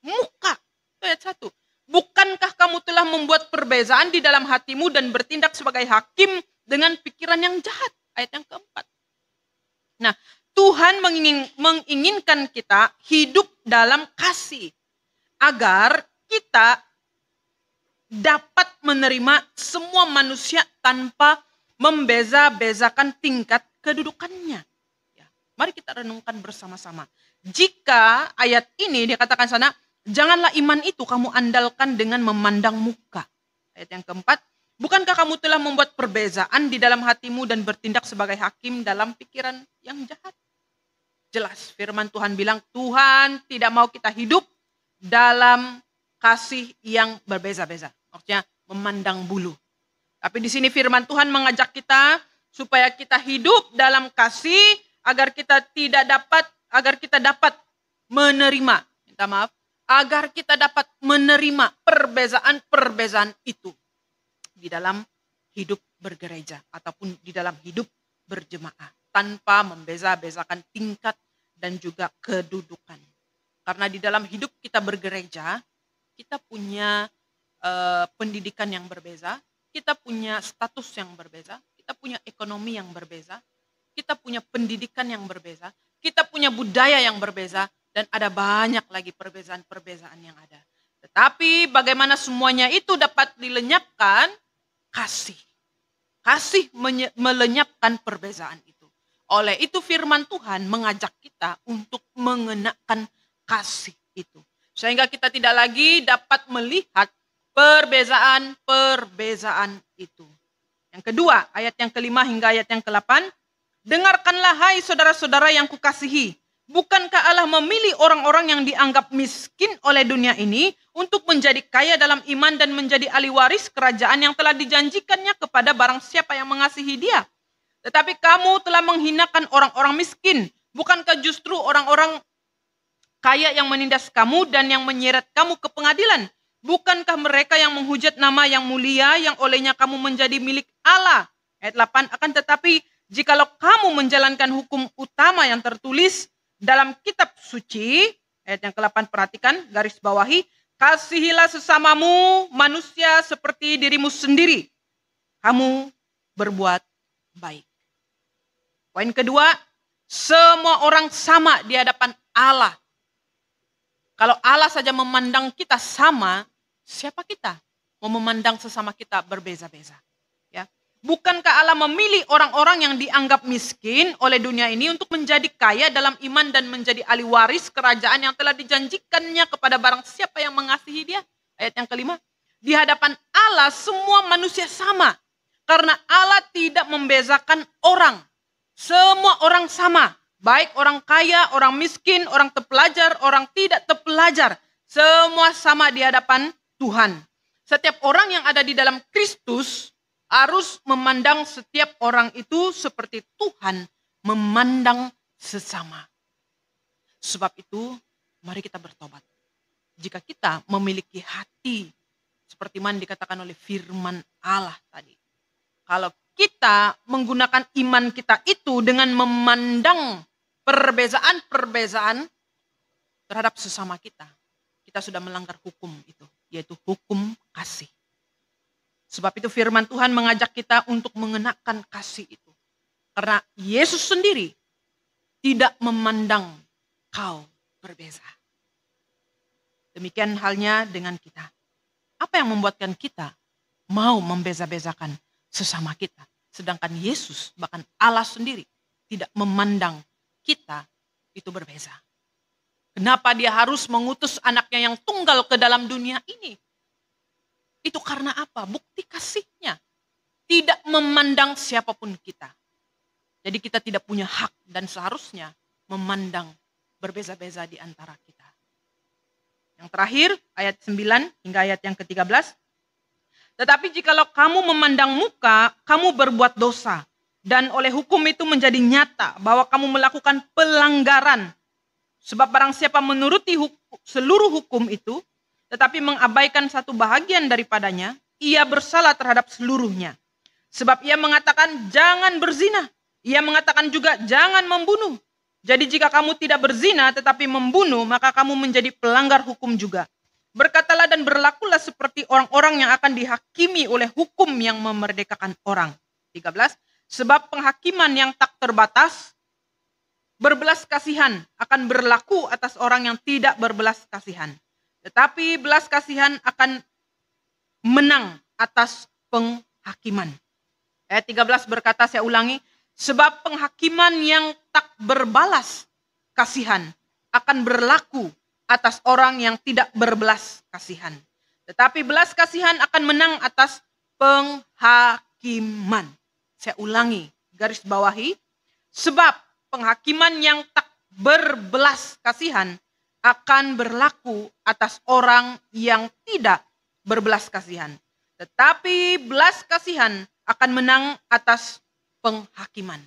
muka. Itu ayat 1. Bukankah kamu telah membuat perbedaan di dalam hatimu dan bertindak sebagai hakim dengan pikiran yang jahat? Ayat yang keempat. Nah, Tuhan menginginkan kita hidup dalam kasih agar kita dapat menerima semua manusia tanpa membeza-bezakan tingkat kedudukannya. Ya, mari kita renungkan bersama-sama. Jika ayat ini dikatakan sana, janganlah iman itu kamu andalkan dengan memandang muka. Ayat yang keempat, bukankah kamu telah membuat perbezaan di dalam hatimu dan bertindak sebagai hakim dalam pikiran yang jahat? Jelas firman Tuhan bilang Tuhan tidak mau kita hidup dalam kasih yang berbeza-beza. Maksudnya memandang bulu. Tapi di sini firman Tuhan mengajak kita supaya kita hidup dalam kasih agar kita dapat menerima. Minta maaf. Agar kita dapat menerima perbezaan-perbezaan itu di dalam hidup bergereja ataupun di dalam hidup berjemaah. Tanpa membeza-bezakan tingkat dan juga kedudukan. Karena di dalam hidup kita bergereja, kita punya pendidikan yang berbeza, kita punya status yang berbeza, kita punya ekonomi yang berbeza, kita punya pendidikan yang berbeza, kita punya budaya yang berbeza, dan ada banyak lagi perbezaan-perbezaan yang ada. Tetapi bagaimana semuanya itu dapat dilenyapkan? Kasih. Kasih melenyapkan perbezaan itu. Oleh itu firman Tuhan mengajak kita untuk mengenakan kasih itu. Sehingga kita tidak lagi dapat melihat perbezaan-perbezaan itu. Yang kedua, ayat yang kelima hingga ayat yang ke-8. Dengarkanlah hai saudara-saudara yang kukasihi. Bukankah Allah memilih orang-orang yang dianggap miskin oleh dunia ini untuk menjadi kaya dalam iman dan menjadi ahli waris kerajaan yang telah dijanjikannya kepada barang siapa yang mengasihi dia? Tetapi kamu telah menghinakan orang-orang miskin. Bukankah justru orang-orang kaya yang menindas kamu dan yang menyeret kamu ke pengadilan? Bukankah mereka yang menghujat nama yang mulia yang olehnya kamu menjadi milik Allah? Ayat 8, akan tetapi jikalau kamu menjalankan hukum utama yang tertulis dalam kitab suci, ayat yang ke-8 perhatikan, garis bawahi, kasihilah sesamamu manusia seperti dirimu sendiri. Kamu berbuat baik. Poin kedua, semua orang sama di hadapan Allah. Kalau Allah saja memandang kita sama, siapa kita? Mau memandang sesama kita berbeza-beza. Ya. Bukankah Allah memilih orang-orang yang dianggap miskin oleh dunia ini untuk menjadi kaya dalam iman dan menjadi ahli waris kerajaan yang telah dijanjikannya kepada barang siapa yang mengasihi dia? Ayat yang kelima. Di hadapan Allah semua manusia sama. Karena Allah tidak membezakan orang. Semua orang sama. Baik orang kaya, orang miskin, orang terpelajar, orang tidak terpelajar. Semua sama di hadapan Tuhan. Setiap orang yang ada di dalam Kristus harus memandang setiap orang itu seperti Tuhan memandang sesama. Sebab itu, mari kita bertobat. Jika kita memiliki hati, seperti mana dikatakan oleh firman Allah tadi. Kalau kita menggunakan iman kita itu dengan memandang perbezaan-perbezaan terhadap sesama kita. Kita sudah melanggar hukum itu, yaitu hukum kasih. Sebab itu firman Tuhan mengajak kita untuk mengenakan kasih itu. Karena Yesus sendiri tidak memandang kau berbeza. Demikian halnya dengan kita. Apa yang membuatkan kita mau membeza-bezakan sesama kita? Sedangkan Yesus, bahkan Allah sendiri tidak memandang kita itu berbeza. Kenapa dia harus mengutus anaknya yang tunggal ke dalam dunia ini? Itu karena apa? Bukti kasihnya. Tidak memandang siapapun kita. Jadi kita tidak punya hak dan seharusnya memandang berbeza-beza di antara kita. Yang terakhir, ayat 9 hingga ayat yang ke-13. Tetapi jikalau kamu memandang muka, kamu berbuat dosa. Dan oleh hukum itu menjadi nyata bahwa kamu melakukan pelanggaran. Sebab barang siapa menuruti seluruh hukum itu, tetapi mengabaikan satu bahagian daripadanya, ia bersalah terhadap seluruhnya. Sebab ia mengatakan jangan berzina. Ia mengatakan juga jangan membunuh. Jadi jika kamu tidak berzina tetapi membunuh, maka kamu menjadi pelanggar hukum juga. Berkatalah dan berlakulah seperti orang-orang yang akan dihakimi oleh hukum yang memerdekakan orang. 13. Sebab penghakiman yang tak terbatas, berbelas kasihan akan berlaku atas orang yang tidak berbelas kasihan. Tetapi belas kasihan akan menang atas penghakiman. Ayat 13 berkata, saya ulangi, sebab penghakiman yang tak berbalas kasihan akan berlaku atas orang yang tidak berbelas kasihan. Tetapi belas kasihan akan menang atas penghakiman. Saya ulangi, garis bawahi, sebab penghakiman yang tak berbelas kasihan akan berlaku atas orang yang tidak berbelas kasihan. Tetapi belas kasihan akan menang atas penghakiman.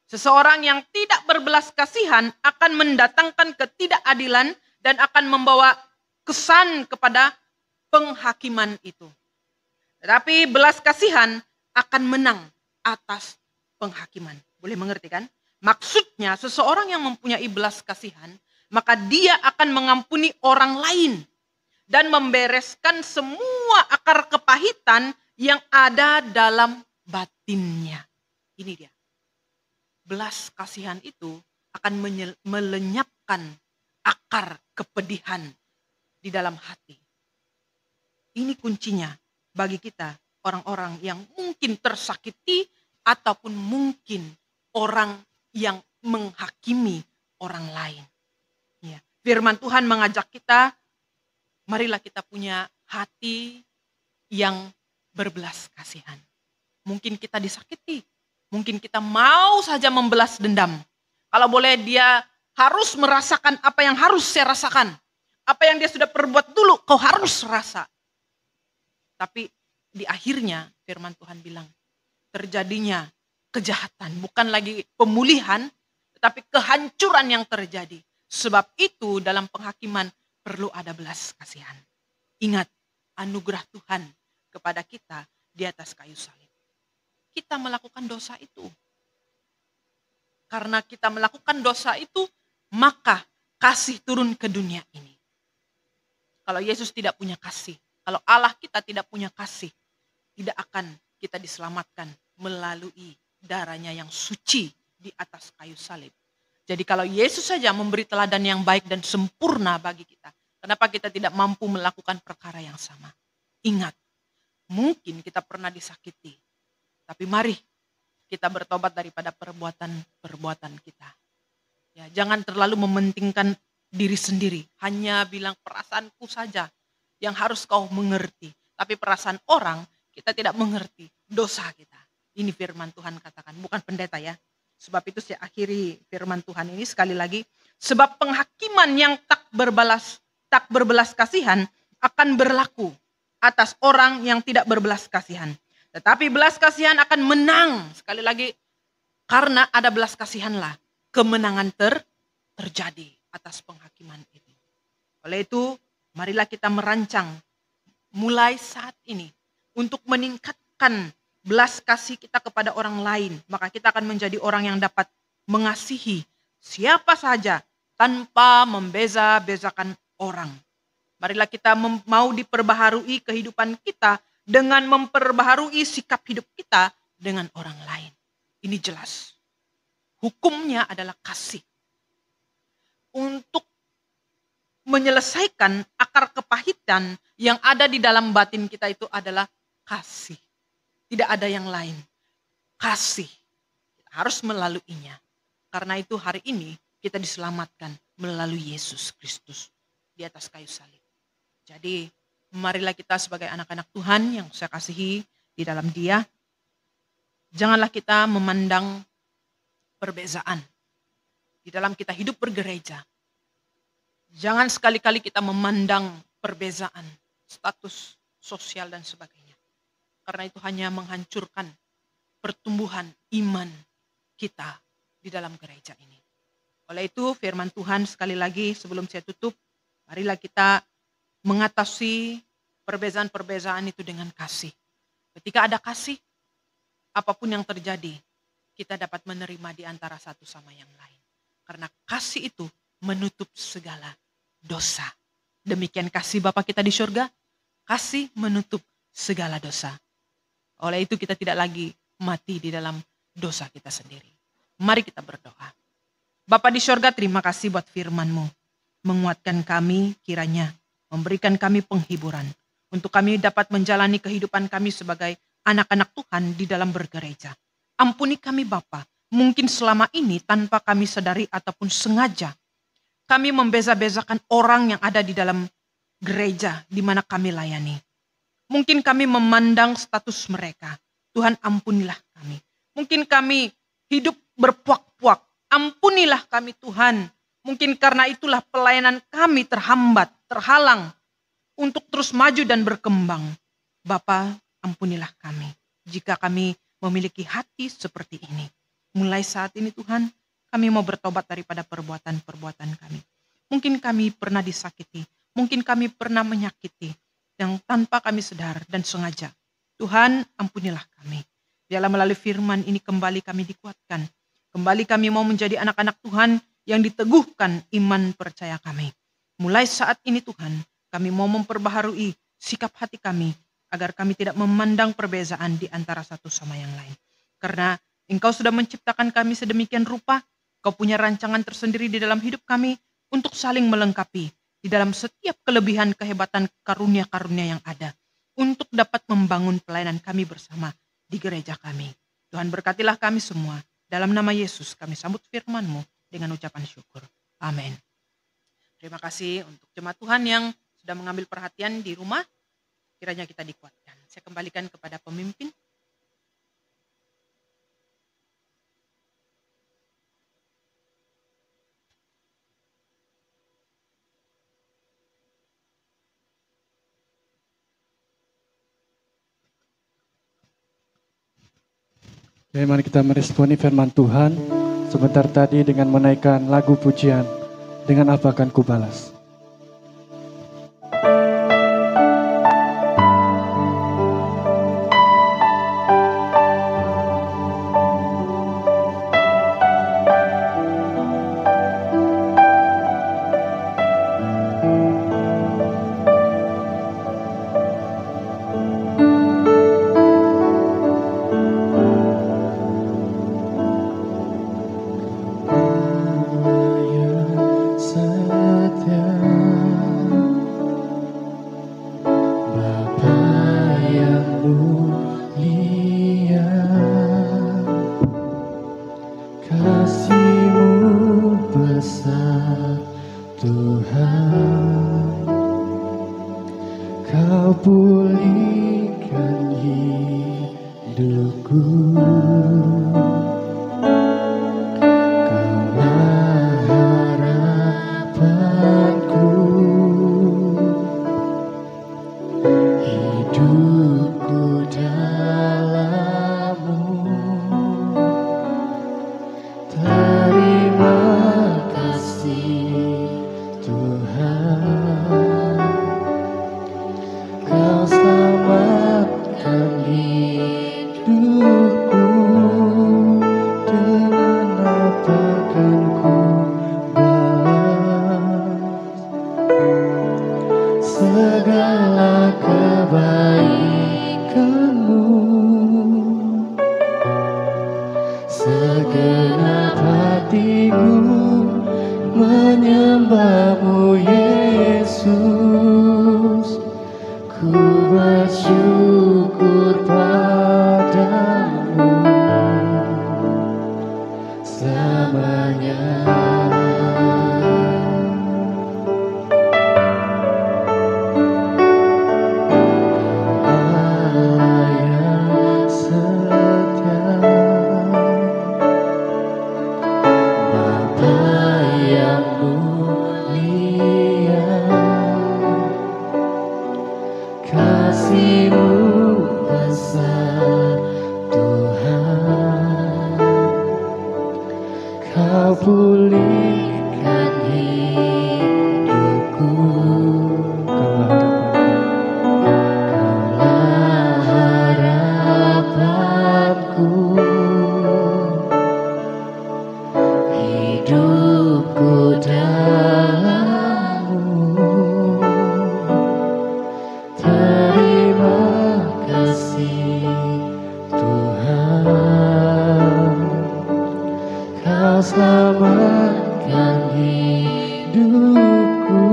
Seseorang yang tidak berbelas kasihan akan mendatangkan ketidakadilan dan akan membawa kesan kepada penghakiman itu. Tetapi belas kasihan akan menang atas penghakiman. Boleh mengerti kan? Maksudnya seseorang yang mempunyai belas kasihan, maka dia akan mengampuni orang lain dan membereskan semua akar kepahitan yang ada dalam batinnya. Ini dia. Belas kasihan itu akan melenyapkan akar kepedihan di dalam hati. Ini kuncinya bagi kita, orang-orang yang mungkin tersakiti ataupun mungkin orang yang menghakimi orang lain. Ya. Firman Tuhan mengajak kita, marilah kita punya hati yang berbelas kasihan. Mungkin kita disakiti, mungkin kita mau saja membelas dendam. Kalau boleh dia harus merasakan apa yang harus saya rasakan. Apa yang dia sudah perbuat dulu, kau harus rasa. Tapi di akhirnya firman Tuhan bilang, terjadinya kejahatan, bukan lagi pemulihan, tetapi kehancuran yang terjadi. Sebab itu dalam penghakiman perlu ada belas kasihan. Ingat, anugerah Tuhan kepada kita di atas kayu salib. Kita melakukan dosa itu. Karena kita melakukan dosa itu, maka kasih turun ke dunia ini. Kalau Yesus tidak punya kasih, kalau Allah kita tidak punya kasih, tidak akan kita diselamatkan melalui darahnya yang suci di atas kayu salib. Jadi kalau Yesus saja memberi teladan yang baik dan sempurna bagi kita, kenapa kita tidak mampu melakukan perkara yang sama? Ingat, mungkin kita pernah disakiti. Tapi mari kita bertobat daripada perbuatan-perbuatan kita. Ya, jangan terlalu mementingkan diri sendiri. Hanya bilang perasaanku saja yang harus kau mengerti. Tapi perasaan orang kita tidak mengerti dosa kita. Ini firman Tuhan katakan, bukan pendeta ya. Sebab itu saya akhiri firman Tuhan ini sekali lagi. Sebab penghakiman yang tak berbelas kasihan akan berlaku atas orang yang tidak berbelas kasihan. Tetapi belas kasihan akan menang. Sekali lagi, karena ada belas kasihanlah kemenangan terjadi atas penghakiman itu. Oleh itu, marilah kita merancang mulai saat ini untuk meningkatkan belas kasih kita kepada orang lain. Maka kita akan menjadi orang yang dapat mengasihi siapa saja tanpa membeza-bezakan orang. Marilah kita mau diperbaharui kehidupan kita dengan memperbaharui sikap hidup kita dengan orang lain. Ini jelas. Hukumnya adalah kasih. Untuk menyelesaikan akar kepahitan yang ada di dalam batin kita itu adalah kasih. Tidak ada yang lain. Kasih. Kita harus melaluinya. Karena itu hari ini kita diselamatkan melalui Yesus Kristus di atas kayu salib. Jadi marilah kita sebagai anak-anak Tuhan yang saya kasihi di dalam Dia. Janganlah kita memandang perbezaan di dalam kita hidup bergereja. Jangan sekali-kali kita memandang perbezaan, status sosial dan sebagainya. Karena itu hanya menghancurkan pertumbuhan iman kita di dalam gereja ini. Oleh itu firman Tuhan sekali lagi sebelum saya tutup, marilah kita mengatasi perbezaan-perbezaan itu dengan kasih. Ketika ada kasih, apapun yang terjadi, kita dapat menerima di antara satu sama yang lain. Karena kasih itu menutup segala dosa. Demikian kasih Bapa kita di surga, kasih menutup segala dosa. Oleh itu kita tidak lagi mati di dalam dosa kita sendiri. Mari kita berdoa. Bapa di surga, terima kasih buat firman-Mu. Menguatkan kami kiranya, memberikan kami penghiburan. Untuk kami dapat menjalani kehidupan kami sebagai anak-anak Tuhan di dalam bergereja. Ampuni kami Bapa, mungkin selama ini tanpa kami sadari ataupun sengaja. Kami membeza-bezakan orang yang ada di dalam gereja di mana kami layani. Mungkin kami memandang status mereka. Tuhan ampunilah kami. Mungkin kami hidup berpuak-puak. Ampunilah kami Tuhan. Mungkin karena itulah pelayanan kami terhambat, terhalang untuk terus maju dan berkembang. Bapa, ampunilah kami jika kami memiliki hati seperti ini. Mulai saat ini Tuhan, kami mau bertobat daripada perbuatan-perbuatan kami. Mungkin kami pernah disakiti, mungkin kami pernah menyakiti yang tanpa kami sadar dan sengaja. Tuhan, ampunilah kami. Biarlah melalui firman ini kembali kami dikuatkan. Kembali kami mau menjadi anak-anak Tuhan yang diteguhkan iman percaya kami. Mulai saat ini Tuhan, kami mau memperbaharui sikap hati kami agar kami tidak memandang perbezaan di antara satu sama yang lain. Karena Engkau sudah menciptakan kami sedemikian rupa, Kau punya rancangan tersendiri di dalam hidup kami untuk saling melengkapi di dalam setiap kelebihan kehebatan karunia-karunia yang ada untuk dapat membangun pelayanan kami bersama di gereja kami. Tuhan berkatilah kami semua. Dalam nama Yesus kami sambut firman-Mu dengan ucapan syukur. Amin. Terima kasih untuk jemaat Tuhan yang sudah mengambil perhatian di rumah. Kiranya kita dikuatkan. Saya kembalikan kepada pemimpin. Oke, mari kita meresponi firman Tuhan sebentar tadi dengan menaikkan lagu pujian, dengan apa akan kubalas. Setia Kau pulihkan hidupku, Kaulah harapanku, hidupku dalam-Mu. Terima kasih Tuhan, Kau selamatkan hidupku. Dengan apa kan ku balas segala kebaikan-Mu? Segenap hatiku menyembah-Mu Yesus. Ku bersyukur padamu selamanya. Allah yang setia, Bapa yang mulia, kasih-Mu besar Tuhan. Kau pulihkan hidupku, Kaulah harapanku, hidupku dalam-Mu. Terima kasih Tuhan, Kau selamatkan hidupku.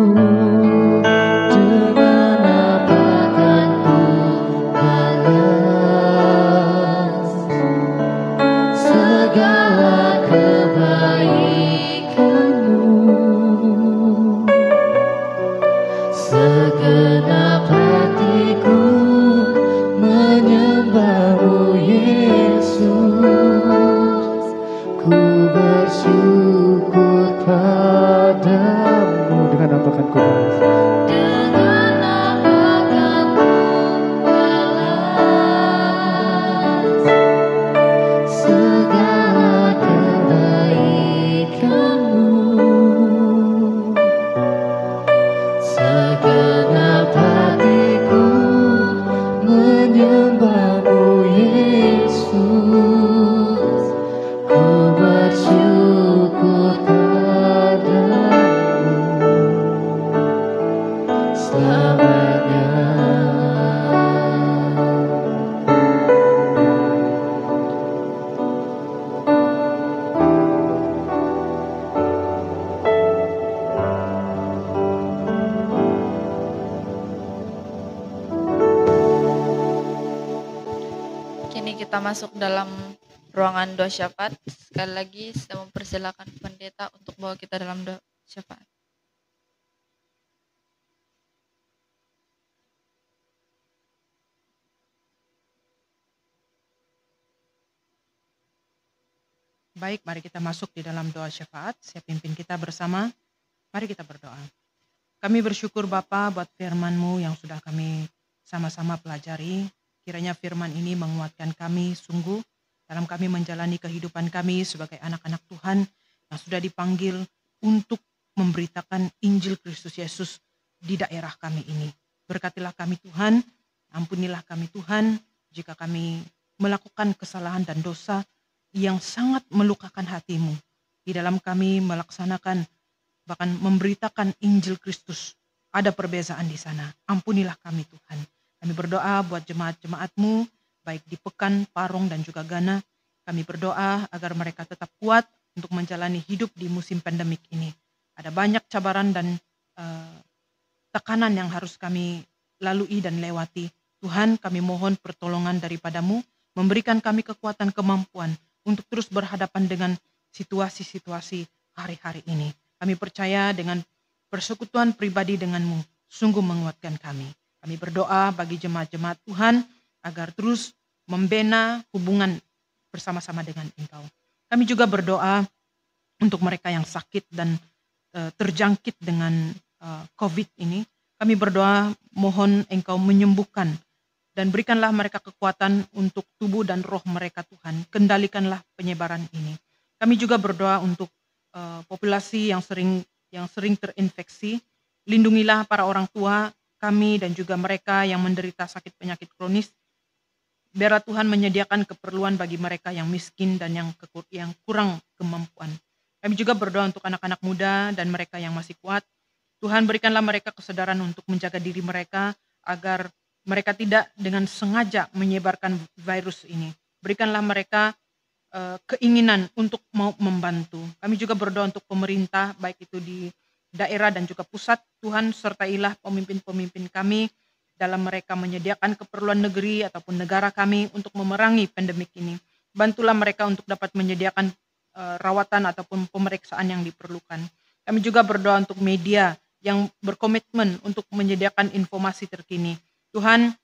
Dengan apa kan ku balas segala kebaikan-Mu? Segenap hatiku menyembah-Mu Yesus. Ku bersyukur padamu. Dengan apa kan ku balas? Dengan apa kan ku balas segala kebaikan-Mu? Segenap hatiku menyembah-Mu Yesus. Ku bersyukur padamu selamanya. Kini kita masuk dalam ruangan doa syafaat. Sekali lagi saya mempersilakan pendeta untuk bawa kita dalam doa syafaat. Baik, mari kita masuk di dalam doa syafaat. Saya pimpin kita bersama. Mari kita berdoa. Kami bersyukur Bapa buat firman-Mu yang sudah kami sama-sama pelajari. Kiranya firman ini menguatkan kami sungguh dalam kami menjalani kehidupan kami sebagai anak-anak Tuhan yang sudah dipanggil untuk memberitakan Injil Kristus Yesus di daerah kami ini. Berkatilah kami Tuhan, ampunilah kami Tuhan jika kami melakukan kesalahan dan dosa yang sangat melukakan hati-Mu. Di dalam kami melaksanakan bahkan memberitakan Injil Kristus, ada perbezaan di sana. Ampunilah kami Tuhan. Kami berdoa buat jemaat-jemaat-Mu, baik di Pekan, Parong, dan juga Ghana. Kami berdoa agar mereka tetap kuat untuk menjalani hidup di musim pandemik ini. Ada banyak cabaran dan tekanan yang harus kami lalui dan lewati. Tuhan, kami mohon pertolongan daripada-Mu, memberikan kami kekuatan kemampuan untuk terus berhadapan dengan situasi-situasi hari-hari ini. Kami percaya dengan persekutuan pribadi dengan-Mu, sungguh menguatkan kami. Kami berdoa bagi jemaat-jemaat Tuhan agar terus membina hubungan bersama-sama dengan Engkau. Kami juga berdoa untuk mereka yang sakit dan terjangkit dengan COVID ini. Kami berdoa mohon Engkau menyembuhkan dan berikanlah mereka kekuatan untuk tubuh dan roh mereka Tuhan. Kendalikanlah penyebaran ini. Kami juga berdoa untuk populasi yang sering terinfeksi. Lindungilah para orang tua kami dan juga mereka yang menderita sakit penyakit kronis. Biarlah Tuhan menyediakan keperluan bagi mereka yang miskin dan yang kurang kemampuan. Kami juga berdoa untuk anak-anak muda dan mereka yang masih kuat. Tuhan berikanlah mereka kesadaran untuk menjaga diri mereka agar mereka tidak dengan sengaja menyebarkan virus ini. Berikanlah mereka keinginan untuk mau membantu. Kami juga berdoa untuk pemerintah, baik itu di daerah dan juga pusat. Tuhan sertailah pemimpin-pemimpin kami dalam mereka menyediakan keperluan negeri ataupun negara kami untuk memerangi pandemik ini. Bantulah mereka untuk dapat menyediakan rawatan ataupun pemeriksaan yang diperlukan. Kami juga berdoa untuk media yang berkomitmen untuk menyediakan informasi terkini. Tuhan,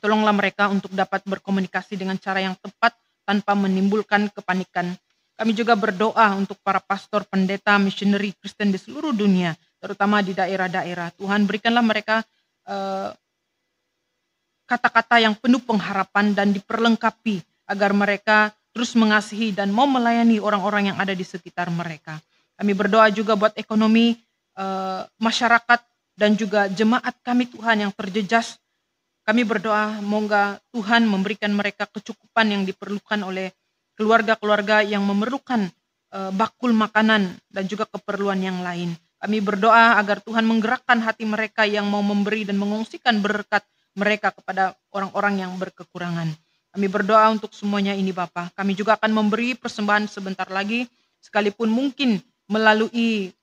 tolonglah mereka untuk dapat berkomunikasi dengan cara yang tepat tanpa menimbulkan kepanikan. Kami juga berdoa untuk para pastor, pendeta, misioneri Kristen di seluruh dunia, terutama di daerah-daerah. Tuhan, berikanlah mereka kata-kata yang penuh pengharapan dan diperlengkapi agar mereka terus mengasihi dan mau melayani orang-orang yang ada di sekitar mereka. Kami berdoa juga buat ekonomi masyarakat dan juga jemaat kami Tuhan yang terjejas. Kami berdoa moga Tuhan memberikan mereka kecukupan yang diperlukan oleh keluarga-keluarga yang memerlukan bakul makanan dan juga keperluan yang lain. Kami berdoa agar Tuhan menggerakkan hati mereka yang mau memberi dan mengungsikan berkat mereka kepada orang-orang yang berkekurangan. Kami berdoa untuk semuanya ini Bapa. Kami juga akan memberi persembahan sebentar lagi, sekalipun mungkin melalui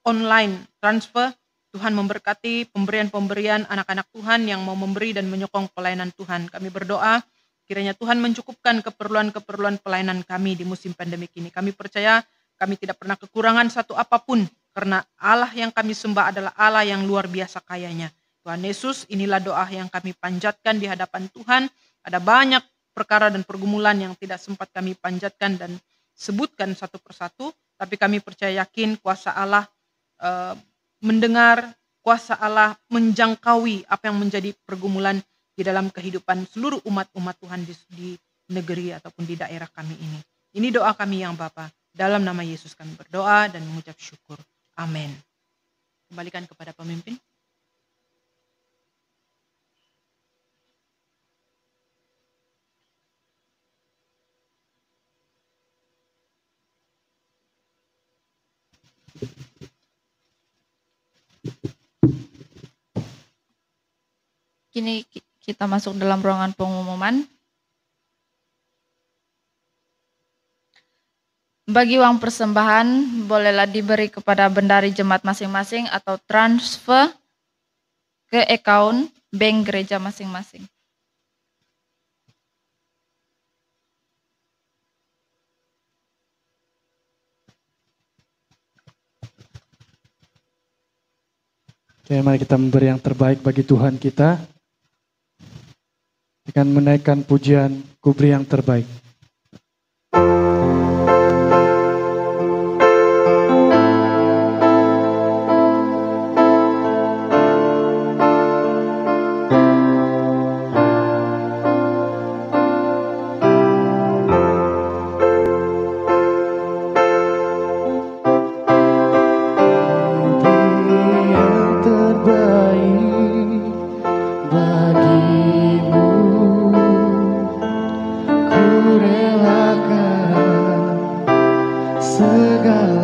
online transfer. Tuhan memberkati pemberian-pemberian anak-anak Tuhan yang mau memberi dan menyokong pelayanan Tuhan. Kami berdoa kiranya Tuhan mencukupkan keperluan-keperluan pelayanan kami di musim pandemik ini. Kami percaya kami tidak pernah kekurangan satu apapun, karena Allah yang kami sembah adalah Allah yang luar biasa kayanya. Tuhan Yesus, inilah doa yang kami panjatkan di hadapan Tuhan. Ada banyak perkara dan pergumulan yang tidak sempat kami panjatkan dan sebutkan satu persatu, tapi kami percaya yakin kuasa Allah mendengar, kuasa Allah menjangkaui apa yang menjadi pergumulan di dalam kehidupan seluruh umat-umat Tuhan di negeri ataupun di daerah kami ini. Ini doa kami yang Bapa. Dalam nama Yesus kami berdoa dan mengucap syukur. Amin. Kembalikan kepada pemimpin. Kini kita masuk dalam ruangan pengumuman. Bagi uang persembahan, bolehlah diberi kepada bendahari jemaat masing-masing atau transfer ke account bank gereja masing-masing. Oke, mari kita memberi yang terbaik bagi Tuhan kita. Dengan menaikkan pujian, ku beri yang terbaik. Segala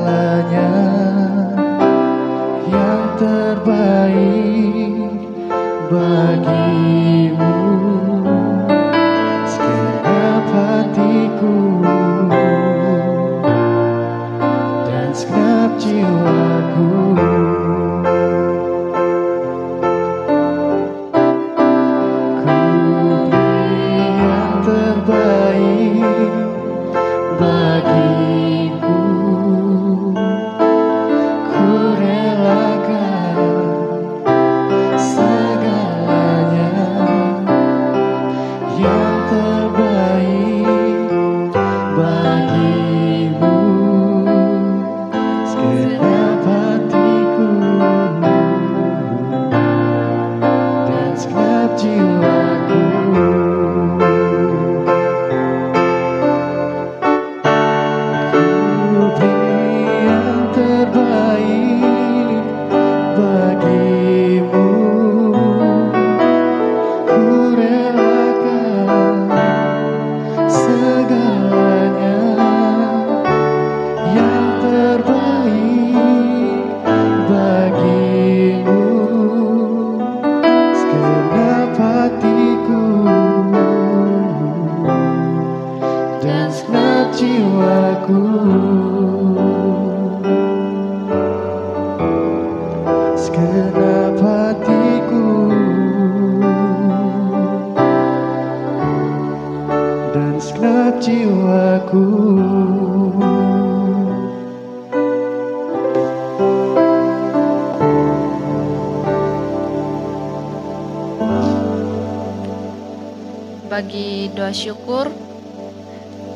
bagi doa syukur,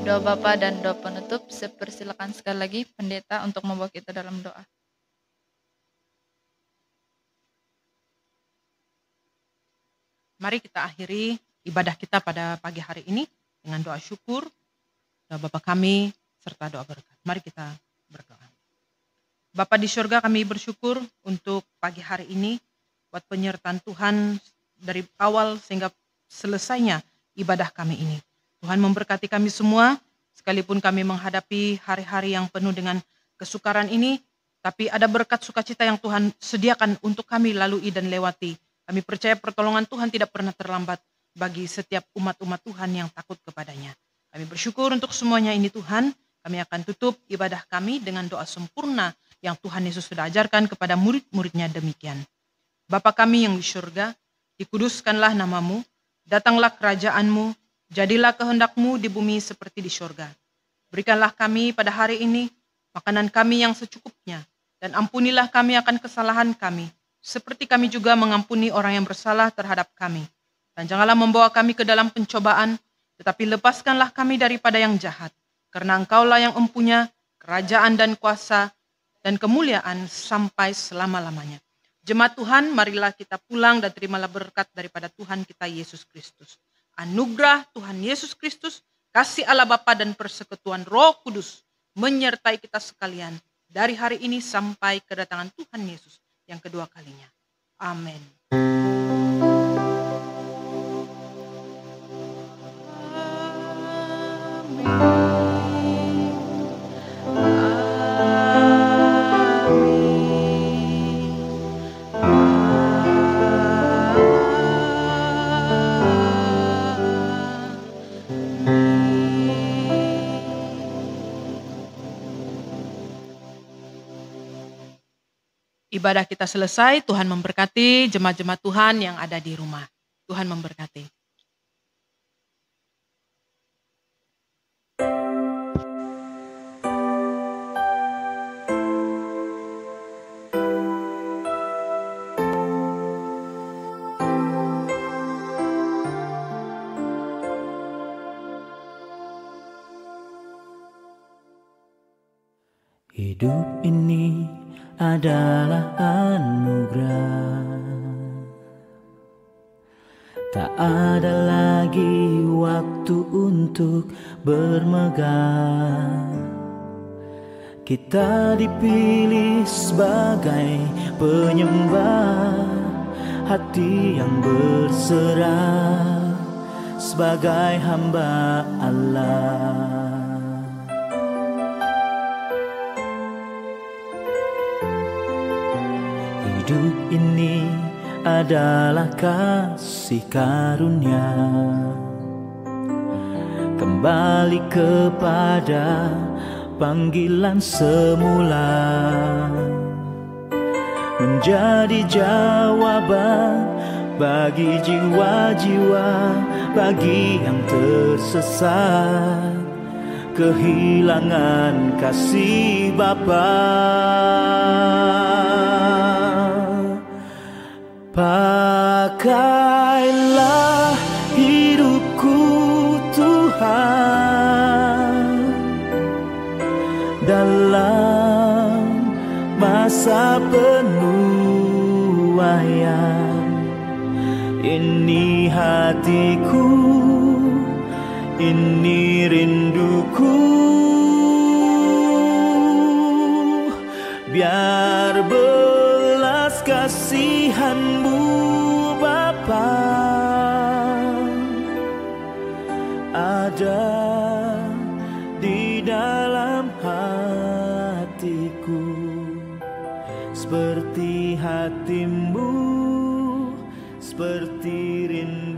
doa Bapa dan doa penutup, saya persilakan sekali lagi pendeta untuk membawa kita dalam doa. Mari kita akhiri ibadah kita pada pagi hari ini dengan doa syukur, doa Bapa kami, serta doa berkat. Mari kita berdoa. Bapa di surga, kami bersyukur untuk pagi hari ini buat penyertaan Tuhan dari awal sehingga selesainya ibadah kami ini. Tuhan memberkati kami semua, sekalipun kami menghadapi hari-hari yang penuh dengan kesukaran ini, tapi ada berkat sukacita yang Tuhan sediakan untuk kami lalui dan lewati. Kami percaya pertolongan Tuhan tidak pernah terlambat bagi setiap umat-umat Tuhan yang takut kepadanya. Kami bersyukur untuk semuanya ini Tuhan. Kami akan tutup ibadah kami dengan doa sempurna yang Tuhan Yesus sudah ajarkan kepada murid-muridnya demikian. Bapa kami yang di surga, dikuduskanlah namamu, datanglah kerajaanmu, jadilah kehendakmu di bumi seperti di surga. Berikanlah kami pada hari ini makanan kami yang secukupnya, dan ampunilah kami akan kesalahan kami, seperti kami juga mengampuni orang yang bersalah terhadap kami. Dan janganlah membawa kami ke dalam pencobaan, tetapi lepaskanlah kami daripada yang jahat, karena Engkaulah yang empunya kerajaan dan kuasa dan kemuliaan sampai selama-lamanya. Jemaat Tuhan, marilah kita pulang dan terimalah berkat daripada Tuhan kita Yesus Kristus. Anugerah Tuhan Yesus Kristus, kasih Allah Bapa dan persekutuan Roh Kudus menyertai kita sekalian dari hari ini sampai kedatangan Tuhan Yesus yang kedua kalinya. Amin. Ibadah kita selesai, Tuhan memberkati jemaat-jemaat Tuhan yang ada di rumah. Tuhan memberkati. Hidup ini adalah anugerah. Tak ada lagi waktu untuk bermegah. Kita dipilih sebagai penyembah, hati yang berserah sebagai hamba Allah. Hidup ini adalah kasih karunia, kembali kepada panggilan semula, menjadi jawaban bagi jiwa-jiwa, bagi yang tersesat, kehilangan kasih Bapa. Pakailah hidupku Tuhan dalam masa penuaian. Ini hatiku, ini rinduku, biar belas kasihan-Mu Bapa ada di dalam hatiku, seperti hati-Mu, seperti rindu.